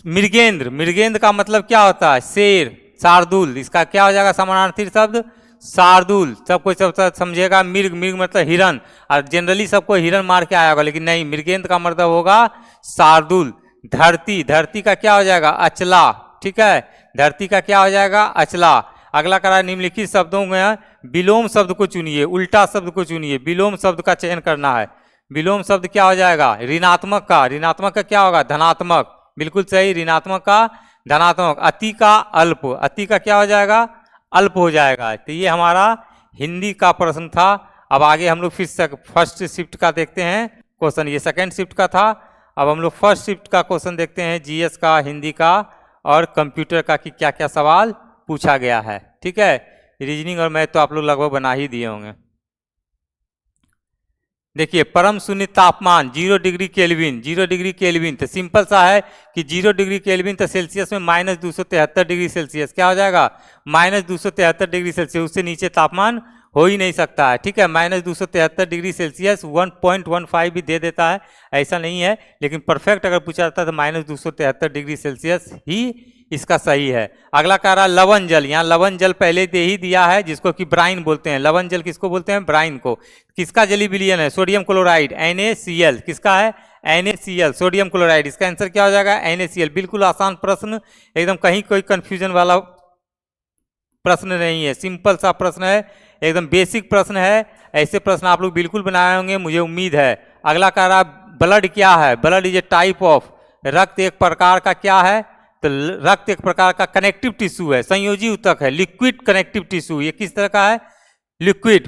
[SPEAKER 1] मृगेंद्र। मृगेंद्र का मतलब क्या होता है? शेर। शार्दुल, इसका क्या हो जाएगा समानार्थी शब्द? शार्दुल। सबको सब समझेगा। मृग, मृग मतलब हिरन, और जनरली सबको हिरन मार के आया होगा, लेकिन नहीं, मृगेंद्र का मतलब होगा शार्दुल। धरती। धरती का क्या हो जाएगा? अचला, ठीक है। धरती का क्या हो जाएगा? अचला। अगला करा निम्नलिखित शब्दों में विलोम शब्द को चुनिए, उल्टा शब्द को चुनिए। विलोम शब्द का चयन करना है। विलोम शब्द क्या हो जाएगा? ऋणात्मक का। ऋणात्मक का क्या होगा? धनात्मक। बिल्कुल सही, ऋणात्मक का धनात्मक। अति का अल्प। अति का क्या हो जाएगा? अल्प हो जाएगा। तो ये हमारा हिंदी का प्रश्न था। अब आगे हम लोग फिर फर्स्ट शिफ्ट का देखते हैं क्वेश्चन। ये सेकंड शिफ्ट का था। अब हम लोग फर्स्ट शिफ्ट का क्वेश्चन देखते हैं, जीएस का, हिंदी का और कंप्यूटर का, कि क्या क्या सवाल पूछा गया है, ठीक है। रीजनिंग और मैथ तो आप लोग लगभग बना ही दिए होंगे। देखिए, परम शून्य तापमान 0 डिग्री केल्विन। 0 डिग्री केल्विन तो सिंपल सा है कि 0 डिग्री केल्विन तो सेल्सियस में -273 डिग्री सेल्सियस क्या हो जाएगा? -273 डिग्री सेल्सियस। उससे नीचे तापमान हो ही नहीं सकता है, ठीक है। -273 डिग्री सेल्सियस 1.15 भी दे देता है, ऐसा नहीं है, लेकिन परफेक्ट अगर पूछा जाता है तो -273 डिग्री सेल्सियस ही इसका सही है। अगला कह रहा है लवण जल। यहाँ लवण जल पहले दे ही दिया है, जिसको कि ब्राइन बोलते हैं। लवण जल किसको बोलते हैं? ब्राइन को। किसका जली विलयन है? Sodium chloride, NaCl। किसका है? NaCl, sodium chloride. इसका आंसर क्या हो जाएगा? NaCl। बिल्कुल आसान प्रश्न, एकदम कहीं कोई कंफ्यूजन वाला प्रश्न नहीं है, सिंपल सा प्रश्न है, एकदम बेसिक प्रश्न है। ऐसे प्रश्न आप लोग बिल्कुल बनाए होंगे, मुझे उम्मीद है। अगला कह रहा ब्लड क्या है? Blood is a type of. रक्त एक प्रकार का क्या है? तो रक्त एक प्रकार का कनेक्टिव टिश्यू है, संयोजी ऊतक है, लिक्विड कनेक्टिव टिश्यू। ये किस तरह का है? लिक्विड।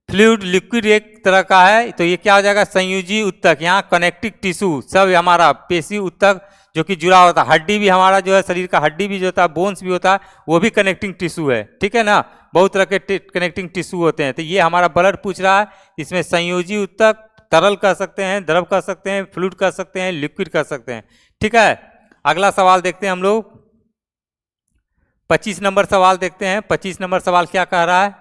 [SPEAKER 1] फ्लूइड लिक्विड एक तरह का है, तो ये क्या हो जाएगा? संयोजी ऊतक। यहाँ कनेक्टिव टिश्यू सब हमारा पेशी ऊतक जो कि जुड़ा होता है। हड्डी भी हमारा जो है, शरीर का हड्डी भी जो होता है, बोन्स भी होता है, वो भी कनेक्टिंग टिश्यू है, ठीक है ना। बहुत तरह के कनेक्टिंग टिश्यू होते हैं। तो ये हमारा ब्लड पूछ रहा है, इसमें संयोजी ऊतक, तरल कह सकते हैं, द्रव कह सकते हैं, फ्लूइड कह सकते हैं, लिक्विड कह सकते हैं, ठीक है। अगला सवाल देखते हैं हम लोग, 25 नंबर सवाल देखते हैं। 25 नंबर सवाल क्या कह रहा है?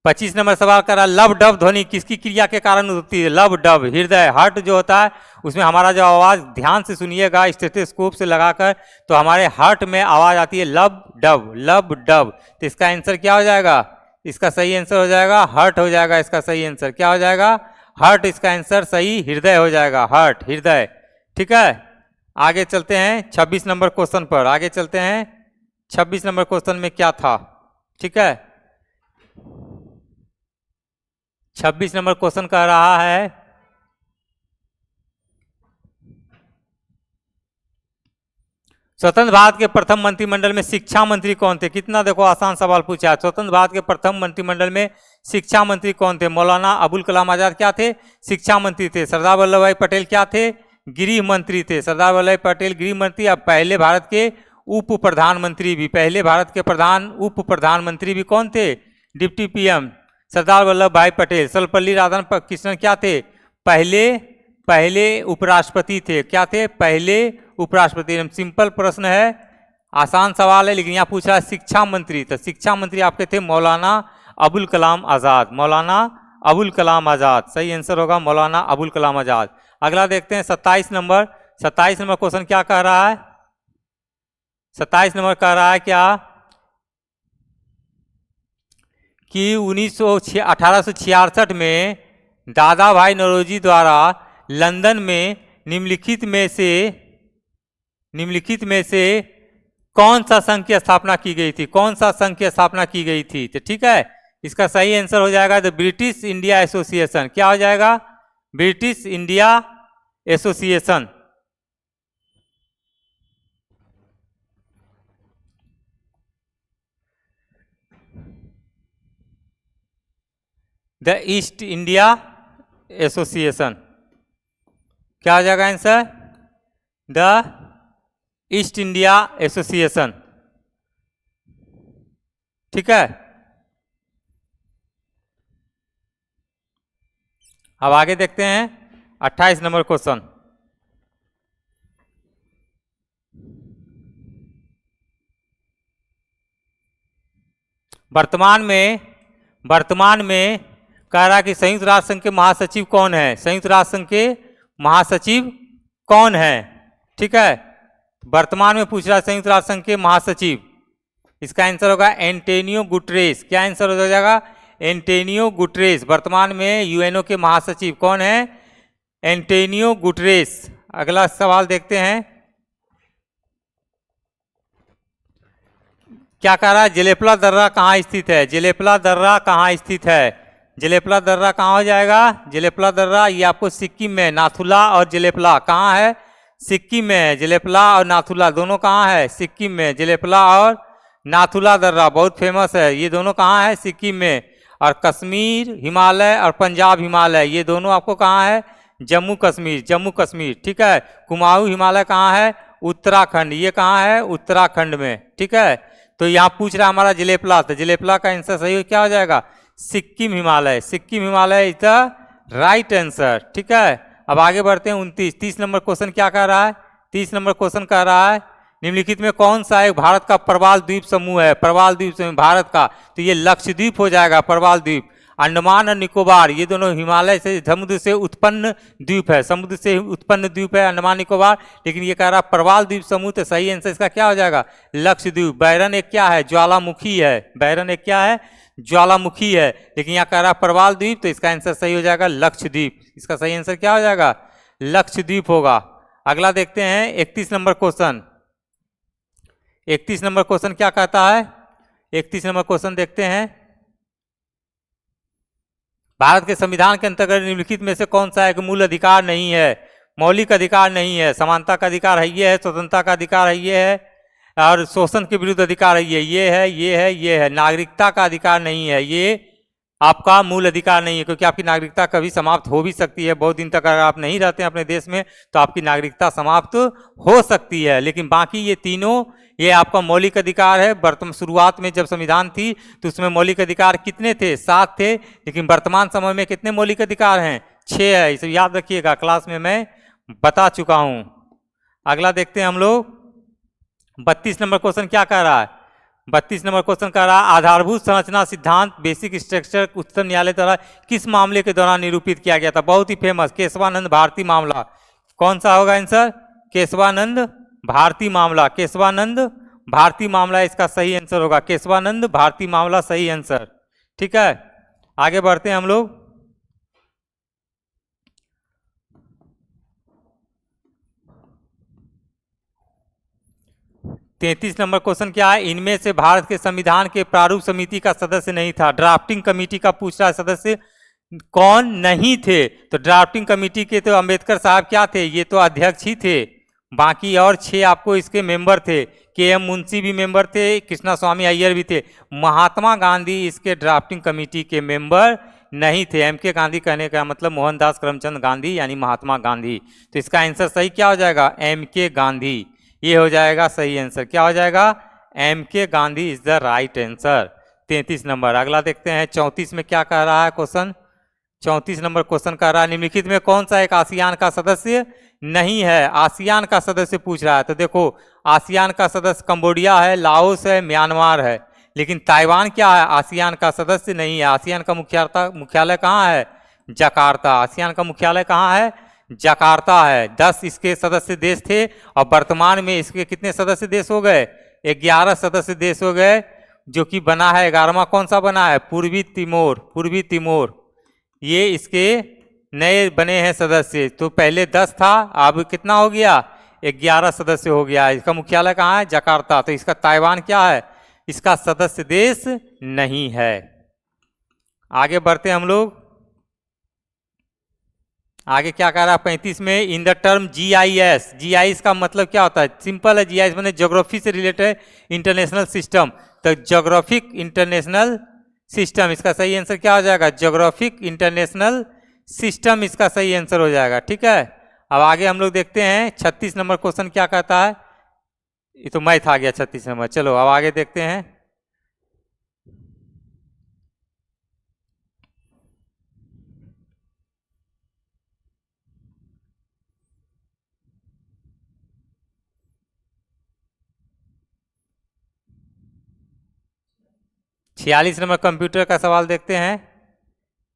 [SPEAKER 1] पच्चीस नंबर सवाल कर रहा है लब डब ध्वनि किसकी क्रिया के कारण होती है? लब डब, हृदय, हार्ट जो होता है उसमें हमारा जो आवाज, ध्यान से सुनिएगा स्टेथोस्कोप से लगाकर, तो हमारे हार्ट में आवाज आती है लब डब, लब डब। तो इसका आंसर क्या हो जाएगा? इसका सही आंसर हो जाएगा हार्ट हो जाएगा। इसका सही आंसर क्या हो जाएगा? हार्ट। इसका आंसर सही हृदय हो जाएगा, हार्ट, हृदय, ठीक है। आगे चलते हैं 26 नंबर क्वेश्चन पर। आगे चलते हैं 26 नंबर क्वेश्चन में क्या था, ठीक है। 26 नंबर क्वेश्चन कह रहा है स्वतंत्र भारत के प्रथम मंत्रिमंडल में शिक्षा मंत्री कौन थे? कितना देखो आसान सवाल पूछा है। स्वतंत्र भारत के प्रथम मंत्रिमंडल में शिक्षा मंत्री कौन थे? मौलाना अबुल कलाम आजाद क्या थे? शिक्षा मंत्री थे। सरदार वल्लभ भाई पटेल क्या थे? गृह मंत्री थे। सरदार वल्लभ भाई पटेल गृह मंत्री। अब पहले भारत के उप प्रधानमंत्री भी, पहले भारत के उप प्रधानमंत्री भी कौन थे? डिप्टी PM सरदार वल्लभ भाई पटेल। सर्वपल्ली राधाकृष्णन क्या थे? पहले उपराष्ट्रपति थे। क्या थे? पहले उपराष्ट्रपति। सिंपल प्रश्न है, आसान सवाल है, लेकिन यहाँ पूछा है शिक्षा मंत्री, तो शिक्षा मंत्री आपके थे मौलाना अबुल कलाम आज़ाद। मौलाना अबुल कलाम आज़ाद सही आंसर होगा, मौलाना अबुल कलाम आज़ाद। अगला देखते हैं 27 नंबर। 27 नंबर क्वेश्चन क्या कह रहा है? 27 नंबर कह रहा है क्या कि 1866 में दादा भाई नौरोजी द्वारा लंदन में निम्नलिखित में से कौन सा संघ की स्थापना की गई थी? कौन सा संघ की स्थापना की गई थी? तो ठीक है, इसका सही आंसर हो जाएगा द ब्रिटिश इंडिया एसोसिएशन। क्या हो जाएगा? British India association. The east India association. क्या हो जाएगा answer? The east India association. ठीक है, अब आगे देखते हैं 28 नंबर क्वेश्चन। वर्तमान में कह रहा कि संयुक्त राष्ट्र संघ के महासचिव कौन है? संयुक्त राष्ट्र संघ के महासचिव कौन है? ठीक है, वर्तमान में पूछ रहा है संयुक्त राष्ट्र संघ के महासचिव। इसका आंसर होगा एंटोनियो गुटरेस। क्या आंसर हो जाएगा? Antonio Guterres. वर्तमान में यूएनओ के महासचिव कौन है? Antonio Guterres. अगला सवाल देखते हैं, क्या कह रहा है? जलेपला दर्रा कहाँ स्थित है? जलेपला दर्रा कहाँ स्थित है? जलेपला दर्रा कहाँ हो जाएगा? जलेपला दर्रा ये आपको सिक्किम में, नाथुला और जलेपला कहाँ है? सिक्किम में है। जलेपला और नाथुला दोनों कहाँ है? सिक्किम में। जलेपला और नाथुला दर्रा बहुत फेमस है, ये दोनों कहाँ है? सिक्किम में। और कश्मीर हिमालय और पंजाब हिमालय ये दोनों आपको कहाँ है? जम्मू कश्मीर। जम्मू कश्मीर। ठीक है, कुमाऊं हिमालय कहाँ है? उत्तराखंड। ये कहाँ है? उत्तराखंड में। ठीक है, तो यहाँ पूछ रहा है हमारा जलेपला, तो जलेपला का आंसर सही क्या हो जाएगा? Sikkim Himalaya. Sikkim Himalaya is the right answer. ठीक है, अब आगे बढ़ते हैं 29। 30 नंबर क्वेश्चन क्या कह रहा है? 30 नंबर क्वेश्चन कह रहा है निम्नलिखित में कौन सा एक भारत का प्रवाल द्वीप समूह है? प्रवाल द्वीप समूह भारत का, तो ये लक्षद्वीप हो जाएगा। प्रवाल द्वीप। अंडमान और निकोबार ये दोनों हिमालय से, समुद्र से उत्पन्न द्वीप है। समुद्र से उत्पन्न द्वीप है अंडमान निकोबार, लेकिन ये कह रहा प्रवाल द्वीप समूह, तो सही आंसर इसका क्या हो जाएगा? लक्षद्वीप। बैरन एक क्या है? ज्वालामुखी है। बैरन एक क्या है? ज्वालामुखी है, लेकिन यहाँ कह रहा प्रवाल द्वीप, तो इसका आंसर सही हो जाएगा लक्षद्वीप। इसका सही आंसर क्या हो जाएगा? लक्षद्वीप होगा। अगला देखते हैं 31 नंबर क्वेश्चन। 31 नंबर क्वेश्चन क्या कहता है? 31 नंबर क्वेश्चन देखते हैं, भारत के संविधान के अंतर्गत निम्नलिखित में से कौन सा एक मूल अधिकार नहीं है? मौलिक अधिकार नहीं है। समानता का अधिकार है, ये है। स्वतंत्रता का अधिकार है, ये है। और शोषण के विरुद्ध अधिकार है, ये है, ये है, ये है। नागरिकता का अधिकार नहीं है, ये आपका मूल अधिकार नहीं है, क्योंकि आपकी नागरिकता कभी समाप्त हो भी सकती है। बहुत दिन तक अगर आप नहीं रहते हैं अपने देश में तो आपकी नागरिकता समाप्त हो सकती है, लेकिन बाकी ये तीनों ये आपका मौलिक अधिकार है। वर्तमान शुरुआत में जब संविधान थी तो उसमें मौलिक अधिकार कितने थे? 7 थे, लेकिन वर्तमान समय में कितने मौलिक अधिकार हैं? 6 है। इसे याद रखिएगा, क्लास में मैं बता चुका हूं। अगला देखते हैं हम लोग 32 नंबर क्वेश्चन क्या कह रहा है? 32 नंबर क्वेश्चन कह रहा है आधारभूत संरचना सिद्धांत बेसिक स्ट्रक्चर उच्चतम न्यायालय द्वारा किस मामले के दौरान निरूपित किया गया था? बहुत ही फेमस केशवानंद भारती मामला। कौन सा होगा आंसर? केशवानंद भारती मामला। केशवानंद भारती मामला इसका सही आंसर होगा। केशवानंद भारती मामला सही आंसर। ठीक है, आगे बढ़ते हैं हम लोग। तैंतीस नंबर क्वेश्चन क्या है? इनमें से भारत के संविधान के प्रारूप समिति का सदस्य नहीं था। ड्राफ्टिंग कमेटी का पूछ रहा है सदस्य कौन नहीं थे? तो ड्राफ्टिंग कमेटी के तो अंबेडकर साहब क्या थे? ये तो अध्यक्ष ही थे। बाकी और 6 आपको इसके मेंबर थे। के.एम. मुंशी भी मेंबर थे, कृष्णा स्वामी अय्यर भी थे। महात्मा गांधी इसके ड्राफ्टिंग कमेटी के मेंबर नहीं थे। एम.के. गांधी कहने का मतलब मोहनदास करमचंद गांधी यानी महात्मा गांधी। तो इसका आंसर सही क्या हो जाएगा? एम.के. गांधी। ये हो जाएगा सही आंसर। क्या हो जाएगा? MK. Gandhi is the right answer. 33 number. अगला देखते हैं 34 में क्या कह रहा है क्वेश्चन। 34 नंबर क्वेश्चन कह रहा है निम्नलिखित में कौन सा एक आसियान का सदस्य नहीं है। आसियान का सदस्य पूछ रहा है, तो देखो आसियान का सदस्य कंबोडिया है, लाओस है, म्यांमार है, लेकिन ताइवान क्या है, आसियान का सदस्य नहीं है। आसियान का मुख्यालय कहाँ है, जकार्ता। आसियान का मुख्यालय कहाँ है, जकार्ता है। 10 इसके सदस्य देश थे और वर्तमान में इसके कितने सदस्य देश हो गए, 11 सदस्य देश हो गए, जो कि बना है 11वां कौन सा बना है, पूर्वी तिमोर। पूर्वी तिमोर ये इसके नए बने हैं सदस्य। तो पहले 10 था, अब कितना हो गया, 11 सदस्य हो गया। इसका मुख्यालय कहाँ है, जकार्ता। तो इसका ताइवान क्या है, इसका सदस्य देश नहीं है। आगे बढ़ते हैं हम लोग। आगे क्या कह रहा है 35 में, in the term GIS. GIS का मतलब क्या होता है, सिंपल है, जीआईएस मैंने ज्योग्राफी से रिलेटेड इंटरनेशनल सिस्टम। तो ज्योग्राफिक इंटरनेशनल सिस्टम, इसका सही आंसर क्या हो जाएगा, ज्योग्राफिक इंटरनेशनल सिस्टम इसका सही आंसर हो जाएगा। ठीक है, अब आगे हम लोग देखते हैं 36 नंबर क्वेश्चन क्या कहता है। ये तो मैथ आ गया 36 नंबर। चलो अब आगे देखते हैं। छियालीस नंबर कंप्यूटर का सवाल देखते हैं।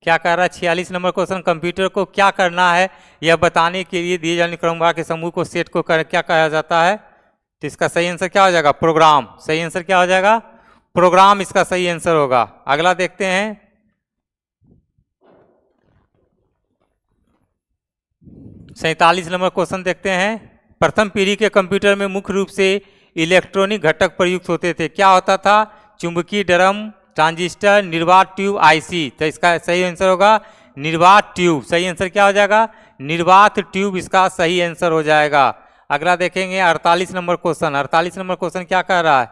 [SPEAKER 1] क्या कह रहा है 46 नंबर क्वेश्चन, कंप्यूटर को क्या करना है यह बताने के लिए दिए जाने क्रमवार के समूह को सेट को क्या कहा जाता है। तो इसका सही आंसर क्या हो जाएगा, प्रोग्राम। सही आंसर क्या हो जाएगा, प्रोग्राम इसका सही आंसर होगा। अगला देखते हैं 47 नंबर क्वेश्चन देखते हैं। प्रथम पीढ़ी के कंप्यूटर में मुख्य रूप से इलेक्ट्रॉनिक घटक प्रयुक्त होते थे। क्या होता था, चुंबकीय ड्रम, ट्रांजिस्टर, निर्वात ट्यूब, आईसी। तो इसका सही आंसर होगा निर्वात ट्यूब। सही आंसर क्या हो जाएगा, निर्वात ट्यूब इसका सही आंसर हो जाएगा। अगला देखेंगे 48 नंबर क्वेश्चन। 48 नंबर क्वेश्चन क्या कह रहा है,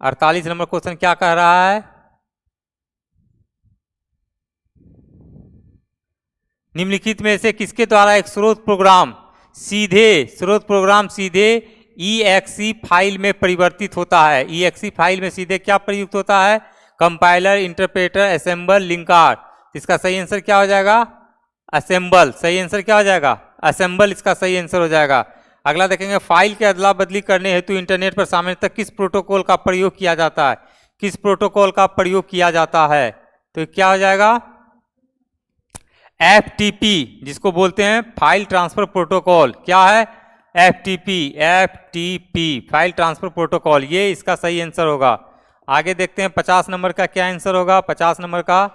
[SPEAKER 1] 48 नंबर क्वेश्चन क्या कह रहा है, निम्नलिखित में से किसके द्वारा एक स्रोत प्रोग्राम सीधे EXE फाइल में परिवर्तित होता है। EXE फाइल में सीधे क्या प्रयुक्त होता है, कंपाइलर, इंटरप्रेटर, असेंबल, लिंकार। इसका सही आंसर क्या हो जाएगा, असेंबल। सही आंसर क्या हो जाएगा, असेंबल इसका सही आंसर हो जाएगा। अगला देखेंगे फाइल के अदला बदली करने हेतु इंटरनेट पर सामान्यतः किस प्रोटोकॉल का प्रयोग किया जाता है, किस प्रोटोकॉल का प्रयोग किया जाता है। तो क्या हो जाएगा, FTP, जिसको बोलते हैं फाइल ट्रांसफर प्रोटोकॉल। क्या है, FTP फाइल ट्रांसफर प्रोटोकॉल, ये इसका सही आंसर होगा। आगे देखते हैं 50 नंबर का क्या आंसर होगा। 50 नंबर का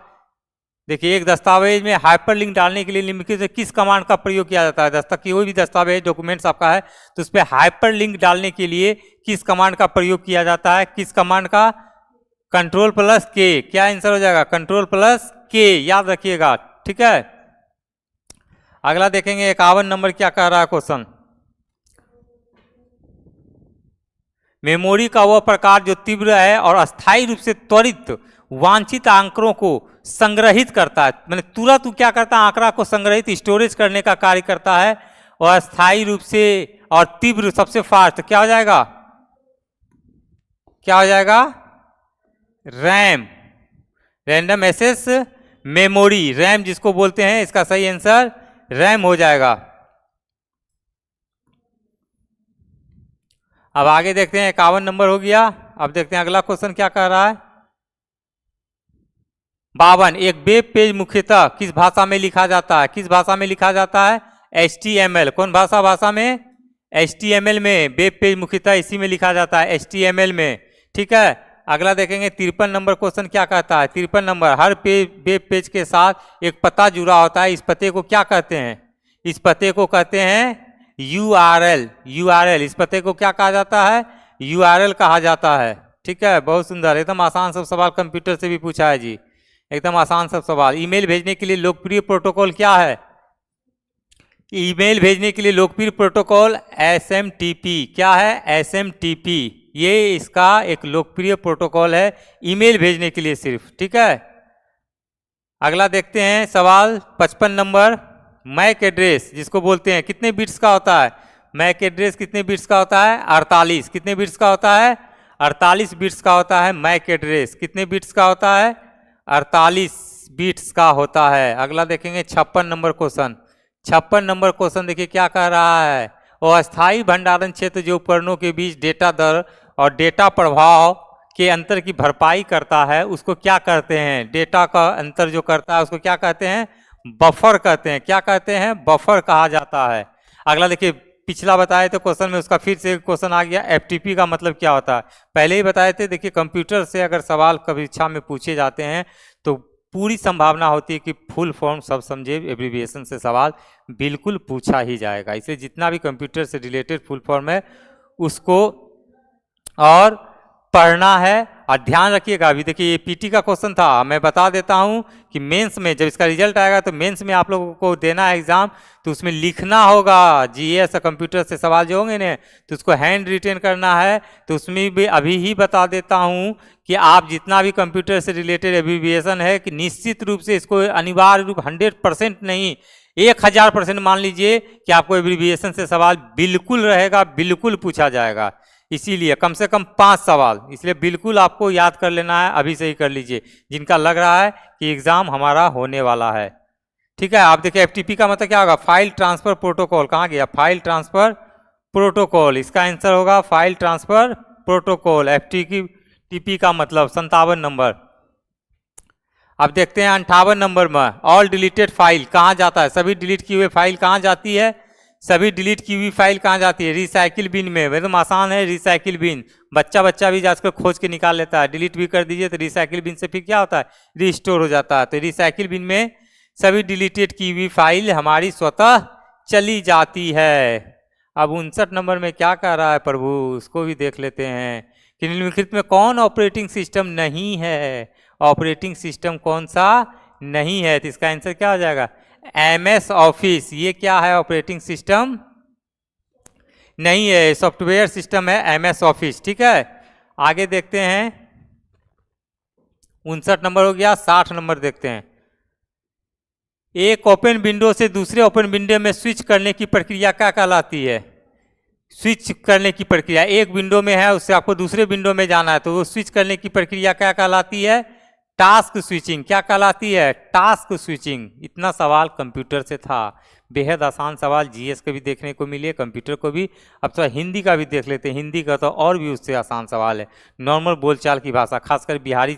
[SPEAKER 1] देखिए, एक दस्तावेज में हाइपरलिंक डालने के लिए निम्नलिखित से किस कमांड का प्रयोग किया जाता है। कोई भी दस्तावेज डॉक्यूमेंट्स आपका है तो उस पर हाइपरलिंक डालने के लिए किस कमांड का प्रयोग किया जाता है, किस कमांड का, Ctrl+K। क्या आंसर हो जाएगा, Ctrl+K, याद रखिएगा। ठीक है, अगला देखेंगे 51 नंबर क्या कह रहा है क्वेश्चन। मेमोरी का वह प्रकार जो तीव्र है और अस्थायी रूप से त्वरित वांछित आंकड़ों को संग्रहित करता है। मैंने तुरंत क्या करता है, आंकड़ा को संग्रहित स्टोरेज करने का कार्य करता है, और अस्थायी रूप से और तीव्र सबसे फास्ट क्या हो जाएगा, क्या हो जाएगा, RAM, random access memory, RAM जिसको बोलते हैं। इसका सही आंसर रैम हो जाएगा। अब आगे देखते हैं 51 नंबर हो गया। अब देखते हैं अगला क्वेश्चन क्या कह रहा है। 52, एक वेब पेज मुख्यतः किस भाषा में लिखा जाता है, किस भाषा में लिखा जाता है, HTML। कौन भाषा में, HTML में वेब पेज मुख्यतः इसी में लिखा जाता है, HTML में। ठीक है, अगला देखेंगे 53 नंबर क्वेश्चन क्या कहता है। 53 नंबर, हर वेब पेज के साथ एक पता जुड़ा होता है, इस पते को क्या कहते हैं, इस पते को कहते हैं URL। इस पते को क्या कहा जाता है, URL कहा जाता है। ठीक है, बहुत सुंदर, एकदम आसान सब सवाल कंप्यूटर से भी पूछा है जी, एकदम आसान सब सवाल। ईमेल भेजने के लिए लोकप्रिय प्रोटोकॉल क्या है, ईमेल भेजने के लिए लोकप्रिय प्रोटोकॉल SMTP। क्या है, SMTP, ये इसका एक लोकप्रिय प्रोटोकॉल है ईमेल भेजने के लिए सिर्फ। ठीक है, अगला देखते हैं सवाल 55 नंबर, मैक एड्रेस जिसको बोलते हैं कितने बिट्स का होता है, मैक एड्रेस कितने बिट्स का होता है, 48। कितने बिट्स का होता है, 48 बिट्स का होता है मैक एड्रेस। कितने बिट्स का होता है, 48 बिट्स का होता है। अगला देखेंगे 56 नंबर क्वेश्चन। 56 नंबर क्वेश्चन देखिए क्या कह रहा है, और अस्थायी भंडारण क्षेत्र जो उपकरणों के बीच डेटा दर और डेटा प्रभाव के अंतर की भरपाई करता है उसको क्या कहते हैं, डेटा का अंतर जो करता है उसको क्या कहते हैं, बफर कहते हैं। क्या कहते हैं, बफर कहा जाता है। अगला देखिए, पिछला बताए थे क्वेश्चन में, उसका फिर से क्वेश्चन आ गया, एफटीपी का मतलब क्या होता है। पहले ही बताए थे। देखिए कंप्यूटर से अगर सवाल परीक्षा में पूछे जाते हैं तो पूरी संभावना होती है कि फुल फॉर्म सब समझे एब्रीविएशन से सवाल बिल्कुल पूछा ही जाएगा। इसलिए जितना भी कंप्यूटर से रिलेटेड फुल फॉर्म है उसको और पढ़ना है। और ध्यान रखिएगा, अभी देखिए ये पीटी का क्वेश्चन था, मैं बता देता हूं कि मेंस में जब इसका रिजल्ट आएगा तो मेंस में आप लोगों को देना है एग्जाम, तो उसमें लिखना होगा जीएस कंप्यूटर से सवाल जो होंगे ना तो उसको हैंड रिटेन करना है। तो उसमें भी अभी ही बता देता हूं कि आप जितना भी कंप्यूटर से रिलेटेड एब्रीविएशन है कि निश्चित रूप से इसको अनिवार्य रूप 100% नहीं 1000% मान लीजिए कि आपको एब्रीविएशन से सवाल बिल्कुल रहेगा, बिल्कुल पूछा जाएगा। इसीलिए कम से कम 5 सवाल, इसलिए बिल्कुल आपको याद कर लेना है, अभी से ही कर लीजिए जिनका लग रहा है कि एग्जाम हमारा होने वाला है। ठीक है, आप देखिए एफटीपी का मतलब क्या होगा, फाइल ट्रांसफर प्रोटोकॉल। कहाँ गया, फाइल ट्रांसफर प्रोटोकॉल, इसका आंसर होगा फाइल ट्रांसफर प्रोटोकॉल। एफटीपी का मतलब 57 नंबर। अब देखते हैं 58 नंबर में, ऑल डिलीटेड फाइल कहाँ जाता है, सभी डिलीट किए हुए फाइल कहाँ जाती है, सभी डिलीट की हुई फाइल कहाँ जाती है, रिसाइकिल बिन में। एकदम आसान है, रिसाइकिल बिन, बच्चा भी जाकर खोज के निकाल लेता है। डिलीट भी कर दीजिए तो रिसाइकिल बिन से फिर क्या होता है, रिस्टोर हो जाता है। तो रिसाइकिल बिन में सभी डिलीटेड की हुई फाइल हमारी स्वतः चली जाती है। अब 59 नंबर में क्या कह रहा है प्रभु, उसको भी देख लेते हैं कि निम्नलिखित में कौन ऑपरेटिंग सिस्टम नहीं है, ऑपरेटिंग सिस्टम कौन सा नहीं है। तो इसका आंसर क्या हो जाएगा, एमएस ऑफिस। ये क्या है, ऑपरेटिंग सिस्टम नहीं है, सॉफ्टवेयर सिस्टम है एमएस ऑफिस। ठीक है, आगे देखते हैं 59 नंबर हो गया। 60 नंबर देखते हैं, एक ओपन विंडो से दूसरे ओपन विंडो में स्विच करने की प्रक्रिया क्या कहलाती है, स्विच करने की प्रक्रिया, एक विंडो में है उससे आपको दूसरे विंडो में जाना है तो वो स्विच करने की प्रक्रिया क्या कहलाती है, टास्क स्विचिंग। क्या कहलाती है, टास्क स्विचिंग। इतना सवाल कंप्यूटर से था, बेहद आसान सवाल जीएस के भी देखने को मिले, कंप्यूटर को भी। अब तो हिंदी का भी देख लेते हैं, हिंदी का तो और भी उससे आसान सवाल है। नॉर्मल बोलचाल की भाषा, खासकर बिहारी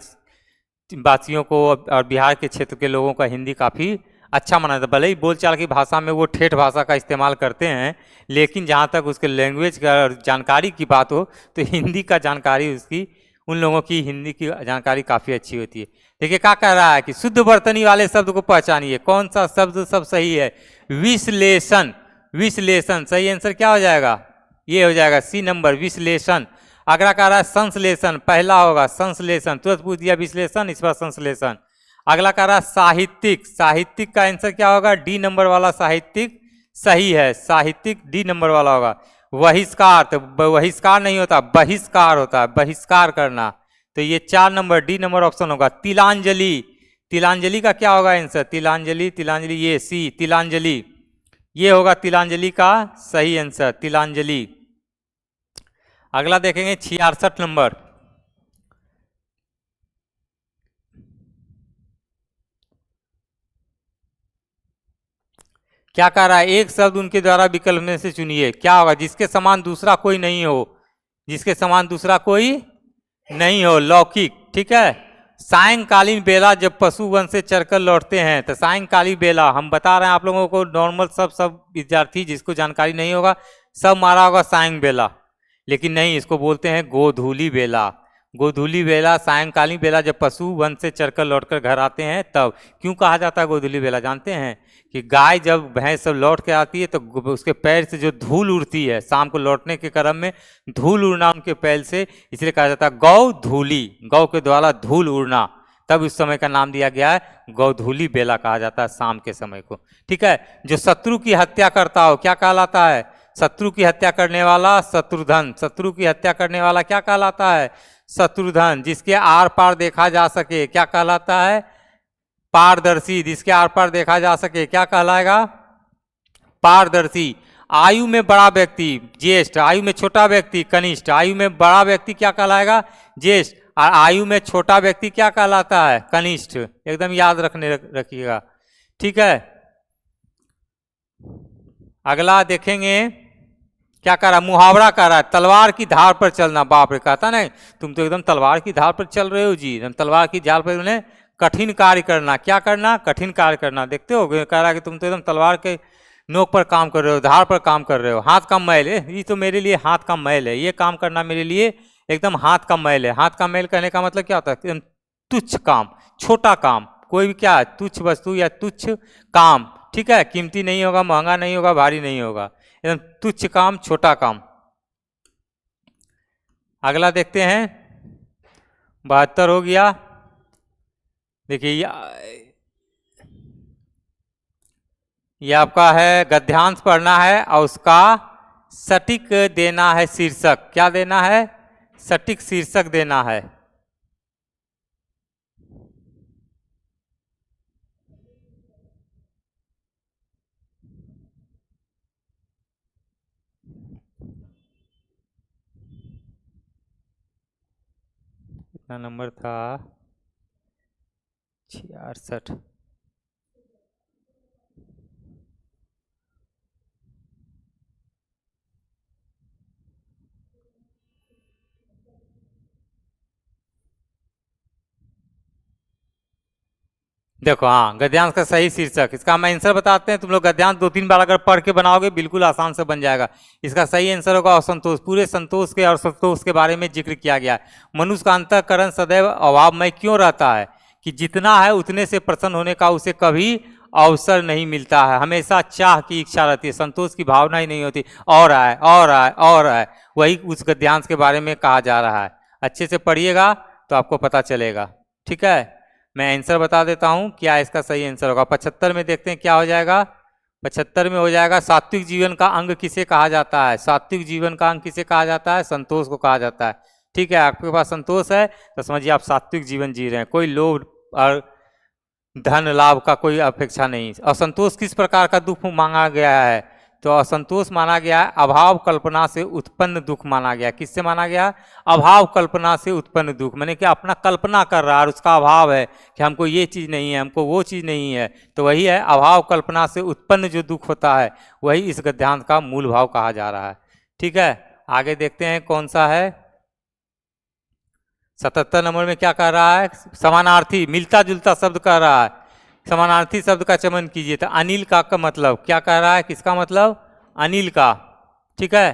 [SPEAKER 1] वासियों को और बिहार के क्षेत्र के लोगों का हिंदी काफ़ी अच्छा माना जाता है। भले ही बोलचाल की भाषा में वो ठेठ भाषा का इस्तेमाल करते हैं, लेकिन जहाँ तक उसके लैंग्वेज का जानकारी की बात हो तो हिंदी का जानकारी उसकी, उन लोगों की हिंदी की जानकारी काफ़ी अच्छी होती है। देखिए क्या कह रहा है कि शुद्ध बर्तनी वाले शब्द को पहचानिए। कौन सा शब्द सब सही है, विश्लेषण। विश्लेषण सही आंसर क्या हो जाएगा, ये हो जाएगा सी नंबर, विश्लेषण। अगला कह रहा है संश्लेषण, पहला होगा संश्लेषण, तुरंत पूछ दिया विश्लेषण, इस बार संश्लेषण। अगला कह रहा है साहित्यिक, साहित्यिक का आंसर क्या होगा, डी नंबर वाला साहित्यिक सही है, साहित्यिक डी नंबर वाला होगा। बहिष्कार, तो बहिष्कार नहीं होता, बहिष्कार होता है, बहिष्कार करना, तो ये 4 नंबर डी नंबर ऑप्शन होगा। तिलांजलि, तिलांजलि का क्या होगा आंसर, तिलांजलि, तिलांजलि ये सी, तिलांजलि ये होगा तिलांजलि का सही आंसर, तिलांजलि। अगला देखेंगे 66 नंबर, क्या कह रहा है, एक शब्द उनके द्वारा विकल्प में से चुनिए। क्या होगा, जिसके समान दूसरा कोई नहीं हो, जिसके समान दूसरा कोई नहीं हो, लौकिक। ठीक है, सायंकालीन बेला जब पशु वन से चरकर लौटते हैं, तो सायंकालीन बेला हम बता रहे हैं आप लोगों को, नॉर्मल सब विद्यार्थी जिसको जानकारी नहीं होगा सब मारा होगा सायं बेला, लेकिन नहीं, इसको बोलते हैं गोधूली बेला। गोधूली बेला, सायंकालीन बेला जब पशु वन से चरकर लौटकर घर आते हैं तब। क्यों कहा जाता है गोधूली बेला, जानते हैं कि गाय जब भैंस सब लौट के आती है तो उसके पैर से जो धूल उड़ती है, शाम को लौटने के क्रम में धूल उड़ना उनके पैर से, इसलिए कहा जाता है गौ धूली, गौ के द्वारा धूल उड़ना, तब उस समय का नाम दिया गया है गौधूली बेला कहा जाता है शाम के समय को। ठीक है, जो शत्रु की हत्या करता हो क्या कहलाता है, शत्रु की हत्या करने वाला शत्रुधन, शत्रु की हत्या करने वाला क्या कहलाता है, शत्रुधन। जिसके आर पार देखा जा सके क्या कहलाता है, पारदर्शी, जिसके आर पार देखा जा सके क्या कहलाएगा, पारदर्शी। आयु में बड़ा व्यक्ति ज्येष्ठ, आयु में छोटा व्यक्ति कनिष्ठ, आयु में बड़ा व्यक्ति क्या कहलाएगा, ज्येष्ठ, और आयु में छोटा व्यक्ति क्या कहलाता है, कनिष्ठ। एकदम याद रखिएगा। ठीक है, अगला देखेंगे क्या कर रहा, मुहावरा कर रहा है, तलवार की धार पर चलना। बाप रे, कहता नहीं तुम तो एकदम तलवार की धार पर चल रहे हो जी, एकदम तलवार की धार पर उन्हें कठिन कार्य करना। क्या करना, कठिन कार्य करना। देखते हो कह रहा है कि तुम तो एकदम तलवार के नोक पर काम कर रहे हो, धार पर काम कर रहे हो। हाथ का मैल है, ये तो मेरे लिए हाथ का मैल है, ये काम करना मेरे लिए एकदम हाथ का मैल है। हाथ का मैल कहने का मतलब क्या होता है, एकदम तुच्छ काम, छोटा काम, कोई भी क्या है, तुच्छ वस्तु या तुच्छ काम, ठीक है, कीमती नहीं होगा, महंगा नहीं होगा, भारी नहीं होगा, एकदम तुच्छ काम, छोटा काम। अगला देखते हैं, 72 हो गया। देखिए ये आपका है, गद्यांश पढ़ना है और उसका सटीक देना है शीर्षक। क्या देना है, सटीक शीर्षक देना है। कितना नंबर था, 66। देखो हाँ, गद्यांश का सही शीर्षक, इसका हम आंसर बताते हैं। तुम लोग गद्यांश 2-3 बार अगर पढ़ के बनाओगे बिल्कुल आसान से बन जाएगा। इसका सही आंसर होगा असंतोष। पूरे संतोष के और संतोष के बारे में जिक्र किया गया है। मनुष्य का अंतःकरण सदैव अभावमय क्यों रहता है, कि जितना है उतने से प्रसन्न होने का उसे कभी अवसर नहीं मिलता है। हमेशा चाह की इच्छा रहती है, संतोष की भावना ही नहीं होती, और आए और आए और आए। वही उस गद्यांश के बारे में कहा जा रहा है। अच्छे से पढ़िएगा तो आपको पता चलेगा, ठीक है। मैं आंसर बता देता हूं क्या इसका सही आंसर होगा। 75 में देखते हैं क्या हो जाएगा। 75 में हो जाएगा, सात्विक जीवन का अंग किसे कहा जाता है। सात्विक जीवन का अंग किसे कहा जाता है, संतोष को कहा जाता है, ठीक है। आपके पास संतोष है तो समझिए आप सात्विक जीवन जी रहे हैं, कोई लोभ और धन लाभ का कोई अपेक्षा नहीं। असंतोष किस प्रकार का दुख मांगा गया है, तो असंतोष माना गया है अभाव कल्पना से उत्पन्न दुख माना गया। किससे माना गया, अभाव कल्पना से उत्पन्न दुख, मैंने कि अपना कल्पना कर रहा है और उसका अभाव है कि हमको ये चीज़ नहीं है, हमको वो चीज़ नहीं है, तो वही है अभाव कल्पना से उत्पन्न जो दुख होता है, वही इस गद्यांश का मूल भाव कहा जा रहा है, ठीक है। आगे देखते हैं कौन सा है। 77 नंबर में क्या कह रहा है, समानार्थी मिलता जुलता शब्द कह रहा है। समानार्थी शब्द का चयन कीजिए। तो अनिल का मतलब क्या कह रहा है, किसका मतलब, अनिल का, ठीक है।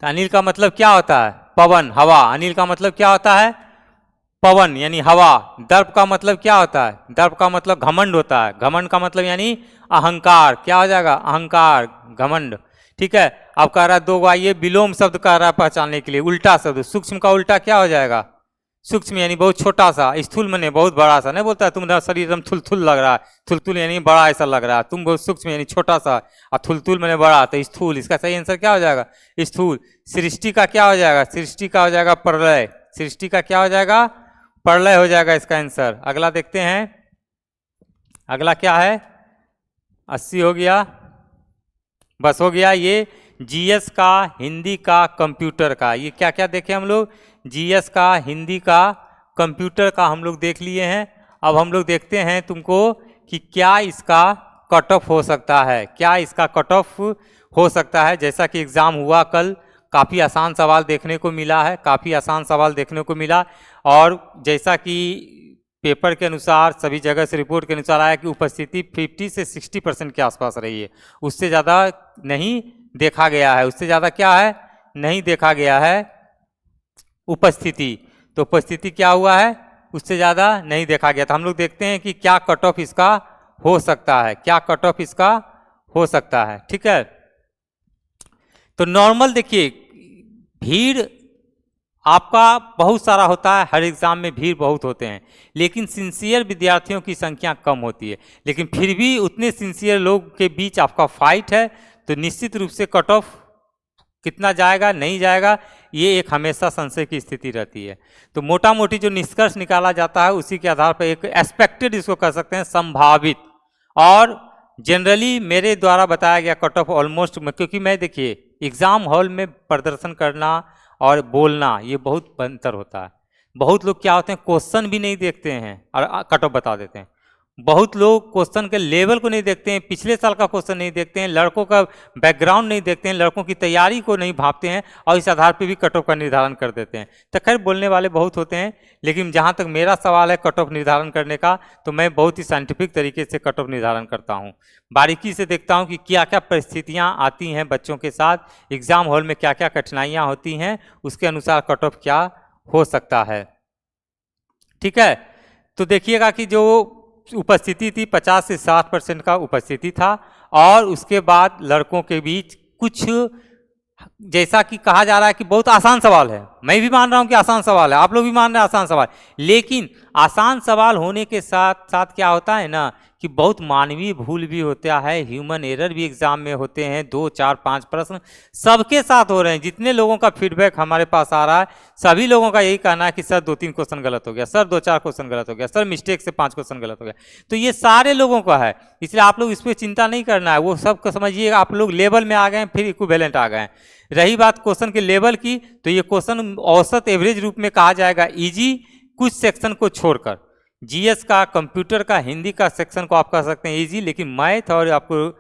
[SPEAKER 1] तो अनिल का मतलब क्या होता है, पवन, हवा। अनिल का मतलब क्या होता है, पवन यानी हवा। दर्प का मतलब क्या होता है, दर्प का मतलब घमंड होता है। घमंड का मतलब यानी अहंकार। क्या हो जाएगा, अहंकार, घमंड, ठीक है। अब कह रहा है 2 आइए, विलोम शब्द कह रहा है पहचानने के लिए, उल्टा शब्द। सूक्ष्म का उल्टा क्या हो जाएगा, सूक्ष्म यानी बहुत छोटा सा, स्थूल माने बहुत बड़ा सा। नहीं बोलता है तुम्हारा शरीर एकदम थुलथुल लग रहा है, थुलथुल यानी बड़ा ऐसा लग रहा है, तुम बहुत सूक्ष्म यानी छोटा सा, और थुलथुल माने बड़ा, तो स्थूल। इसका सही आंसर क्या हो जाएगा, स्थूल। सृष्टि का क्या हो जाएगा, सृष्टि का हो जाएगा प्रलय। सृष्टि का क्या हो जाएगा, प्रलय हो जाएगा इसका आंसर। अगला देखते हैं, अगला क्या है, 80 हो गया, बस हो गया। ये जीएस का, हिंदी का, कंप्यूटर का, ये क्या क्या देखे हम लोग, जीएस का, हिंदी का, कंप्यूटर का हम लोग देख लिए हैं। अब हम लोग देखते हैं तुमको कि क्या इसका कट ऑफ हो सकता है, क्या इसका कट ऑफ हो सकता है। जैसा कि एग्ज़ाम हुआ कल, काफ़ी आसान सवाल देखने को मिला है, काफ़ी आसान सवाल देखने को मिला। और जैसा कि पेपर के अनुसार, सभी जगह से रिपोर्ट के अनुसार आया कि उपस्थिति 50 से 60% के आसपास रही है, उससे ज़्यादा नहीं देखा गया है। उससे ज़्यादा क्या है, नहीं देखा गया है उपस्थिति। तो उपस्थिति क्या हुआ है, उससे ज़्यादा नहीं देखा गया। तो हम लोग देखते हैं कि क्या कट ऑफ इसका हो सकता है, क्या कट ऑफ इसका हो सकता है, ठीक है। तो नॉर्मल देखिए, भीड़ आपका बहुत सारा होता है, हर एग्ज़ाम में भीड़ बहुत होते हैं, लेकिन सिंसियर विद्यार्थियों की संख्या कम होती है। लेकिन फिर भी उतने सिंसियर लोग के बीच आपका फाइट है, तो निश्चित रूप से कट ऑफ कितना जाएगा, नहीं जाएगा, ये एक हमेशा संशय की स्थिति रहती है। तो मोटा मोटी जो निष्कर्ष निकाला जाता है उसी के आधार पर एक एक्सपेक्टेड, इसको कह सकते हैं संभावित, और जनरली मेरे द्वारा बताया गया कट ऑफ ऑलमोस्ट, क्योंकि मैं देखिए एग्ज़ाम हॉल में प्रदर्शन करना और बोलना ये बहुत अंतर होता है। बहुत लोग क्या होते हैं क्वेश्चन भी नहीं देखते हैं और कट ऑफ बता देते हैं। बहुत लोग क्वेश्चन के लेवल को नहीं देखते हैं, पिछले साल का क्वेश्चन नहीं देखते हैं, लड़कों का बैकग्राउंड नहीं देखते हैं, लड़कों की तैयारी को नहीं भांपते हैं और इस आधार पे भी कट ऑफ का निर्धारण कर देते हैं। तो खैर बोलने वाले बहुत होते हैं, लेकिन जहाँ तक मेरा सवाल है कट ऑफ निर्धारण करने का, तो मैं बहुत ही साइंटिफिक तरीके से कट ऑफ निर्धारण करता हूँ। बारीकी से देखता हूँ कि क्या क्या परिस्थितियाँ आती हैं बच्चों के साथ, एग्ज़ाम हॉल में क्या क्या कठिनाइयाँ होती हैं, उसके अनुसार कट ऑफ क्या हो सकता है। ठीक है, तो देखिएगा कि जो उपस्थिति थी 50 से 60% का उपस्थिति था, और उसके बाद लड़कों के बीच कुछ, जैसा कि कहा जा रहा है कि बहुत आसान सवाल है, मैं भी मान रहा हूं कि आसान सवाल है, आप लोग भी मान रहे हैं आसान सवाल, लेकिन आसान सवाल होने के साथ साथ क्या होता है ना कि बहुत मानवीय भूल भी होता है, ह्यूमन एरर भी एग्जाम में होते हैं। 2, 4, 5 प्रश्न सबके साथ हो रहे हैं। जितने लोगों का फीडबैक हमारे पास आ रहा है, सभी लोगों का यही कहना है कि सर 2-3 क्वेश्चन गलत हो गया, सर 2-4 क्वेश्चन गलत हो गया, सर मिस्टेक से 5 क्वेश्चन गलत हो गया। तो ये सारे लोगों का है, इसलिए आप लोग इस पर चिंता नहीं करना है, वो सब को समझिए आप लोग लेवल में आ गए, फिर इक्विवेलेंट आ गए। रही बात क्वेश्चन के लेवल की, तो ये क्वेश्चन औसत एवरेज रूप में कहा जाएगा इजी, कुछ सेक्शन को छोड़कर। जीएस का, कंप्यूटर का, हिंदी का सेक्शन को आप कह सकते हैं इजी, लेकिन मैथ और आपको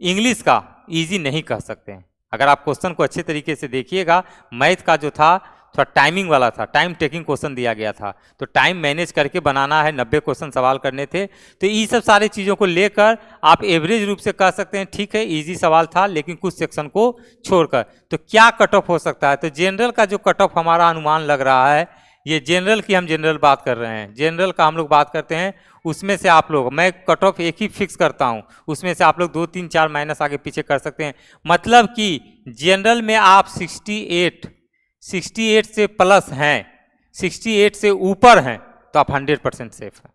[SPEAKER 1] इंग्लिश का इजी नहीं कह सकते हैं। अगर आप क्वेश्चन को अच्छे तरीके से देखिएगा, मैथ का जो था थोड़ा टाइमिंग वाला था, टाइम टेकिंग क्वेश्चन दिया गया था, तो टाइम मैनेज करके बनाना है, 90 क्वेश्चन सवाल करने थे। तो ये सब सारी चीज़ों को लेकर आप एवरेज रूप से कह सकते हैं ठीक है इजी सवाल था, लेकिन कुछ सेक्शन को छोड़कर। तो क्या कट ऑफ हो सकता है? तो जनरल का जो कट ऑफ हमारा अनुमान लग रहा है, ये जनरल की हम जनरल बात कर रहे हैं, जनरल का हम लोग बात करते हैं, उसमें से आप लोग, मैं कट ऑफ एक ही फिक्स करता हूं, उसमें से आप लोग 2, 3, 4 माइनस आगे पीछे कर सकते हैं। मतलब कि जनरल में आप 68 से प्लस हैं, 68 से ऊपर हैं, तो आप 100% सेफ हैं।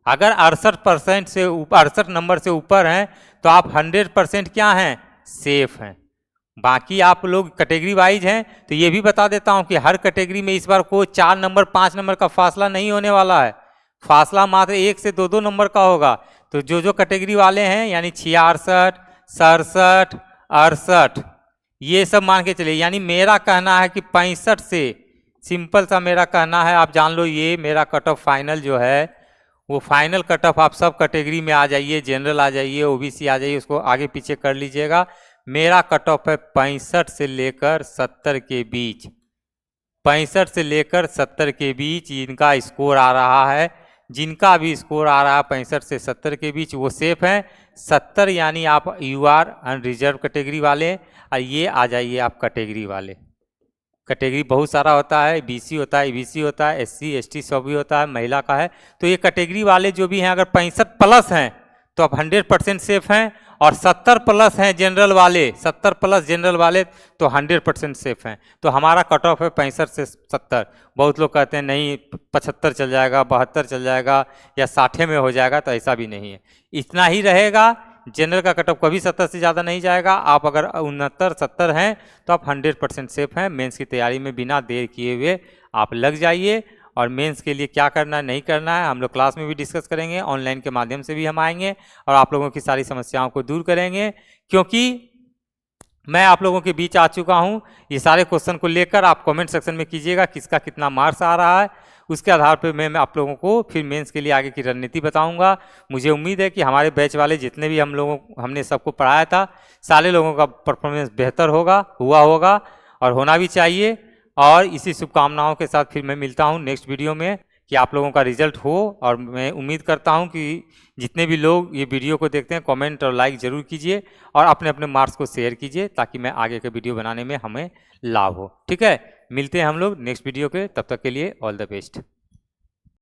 [SPEAKER 1] अगर 68% से ऊपर, 68 नंबर से ऊपर हैं, तो आप 100% क्या हैं? सेफ हैं। बाकी आप लोग कैटेगरी वाइज हैं, तो ये भी बता देता हूं कि हर कैटेगरी में इस बार कोई 4 नंबर 5 नंबर का फासला नहीं होने वाला है, फासला मात्र 1 से 2-2 नंबर का होगा। तो जो जो कैटेगरी वाले हैं, यानी 66, 67, 68, ये सब मान के चलिए, यानी मेरा कहना है कि 65 से, सिंपल सा मेरा कहना है, आप जान लो ये मेरा कट ऑफ फाइनल जो है, वो फाइनल कट ऑफ आप सब कैटेगरी में आ जाइए, जनरल आ जाइए, ओबीसी आ जाइए, उसको आगे पीछे कर लीजिएगा। मेरा कट ऑफ है 65 से लेकर 70 के बीच, 65 से लेकर 70 के बीच इनका स्कोर आ रहा है। जिनका भी स्कोर आ रहा है 65 से 70 के बीच, वो सेफ हैं। 70 यानी आप यूआर अनरिजर्व कैटेगरी वाले, और ये आ जाइए आप कैटेगरी वाले। कैटेगरी बहुत सारा होता है, बीसी होता है, ईबीसी होता है, एससी एसटी सब भी होता है, महिला का है। तो ये कैटेगरी वाले जो भी हैं, अगर 65 प्लस हैं तो आप 100% सेफ हैं, और 70 प्लस हैं जनरल वाले, 70 प्लस जनरल वाले तो 100% सेफ हैं। तो हमारा कट ऑफ है 65 से 70। बहुत लोग कहते हैं नहीं 75 चल जाएगा, 72 चल जाएगा, या 60 में हो जाएगा, तो ऐसा भी नहीं है, इतना ही रहेगा। जनरल का कट ऑफ कभी 70 से ज़्यादा नहीं जाएगा। आप अगर 69, 70 हैं तो आप 100% सेफ हैं। मेंस की तैयारी में बिना देर किए हुए आप लग जाइए, और मेंस के लिए क्या करना है नहीं करना है हम लोग क्लास में भी डिस्कस करेंगे, ऑनलाइन के माध्यम से भी हम आएंगे और आप लोगों की सारी समस्याओं को दूर करेंगे। क्योंकि मैं आप लोगों के बीच आ चुका हूं, ये सारे क्वेश्चन को लेकर आप कमेंट सेक्शन में कीजिएगा किसका कितना मार्क्स आ रहा है, उसके आधार पर मैं आप लोगों को फिर मेंस के लिए आगे की रणनीति बताऊंगा। मुझे उम्मीद है कि हमारे बैच वाले जितने भी हमने सबको पढ़ाया था, सारे लोगों का परफॉर्मेंस बेहतर हुआ होगा और होना भी चाहिए। और इसी शुभकामनाओं के साथ फिर मैं मिलता हूं नेक्स्ट वीडियो में, कि आप लोगों का रिजल्ट हो। और मैं उम्मीद करता हूं कि जितने भी लोग ये वीडियो को देखते हैं कमेंट और लाइक ज़रूर कीजिए, और अपने अपने मार्क्स को शेयर कीजिए, ताकि मैं आगे के वीडियो बनाने में हमें लाभ हो। ठीक है, मिलते हैं हम लोग नेक्स्ट वीडियो के, तब तक के लिए ऑल द बेस्ट।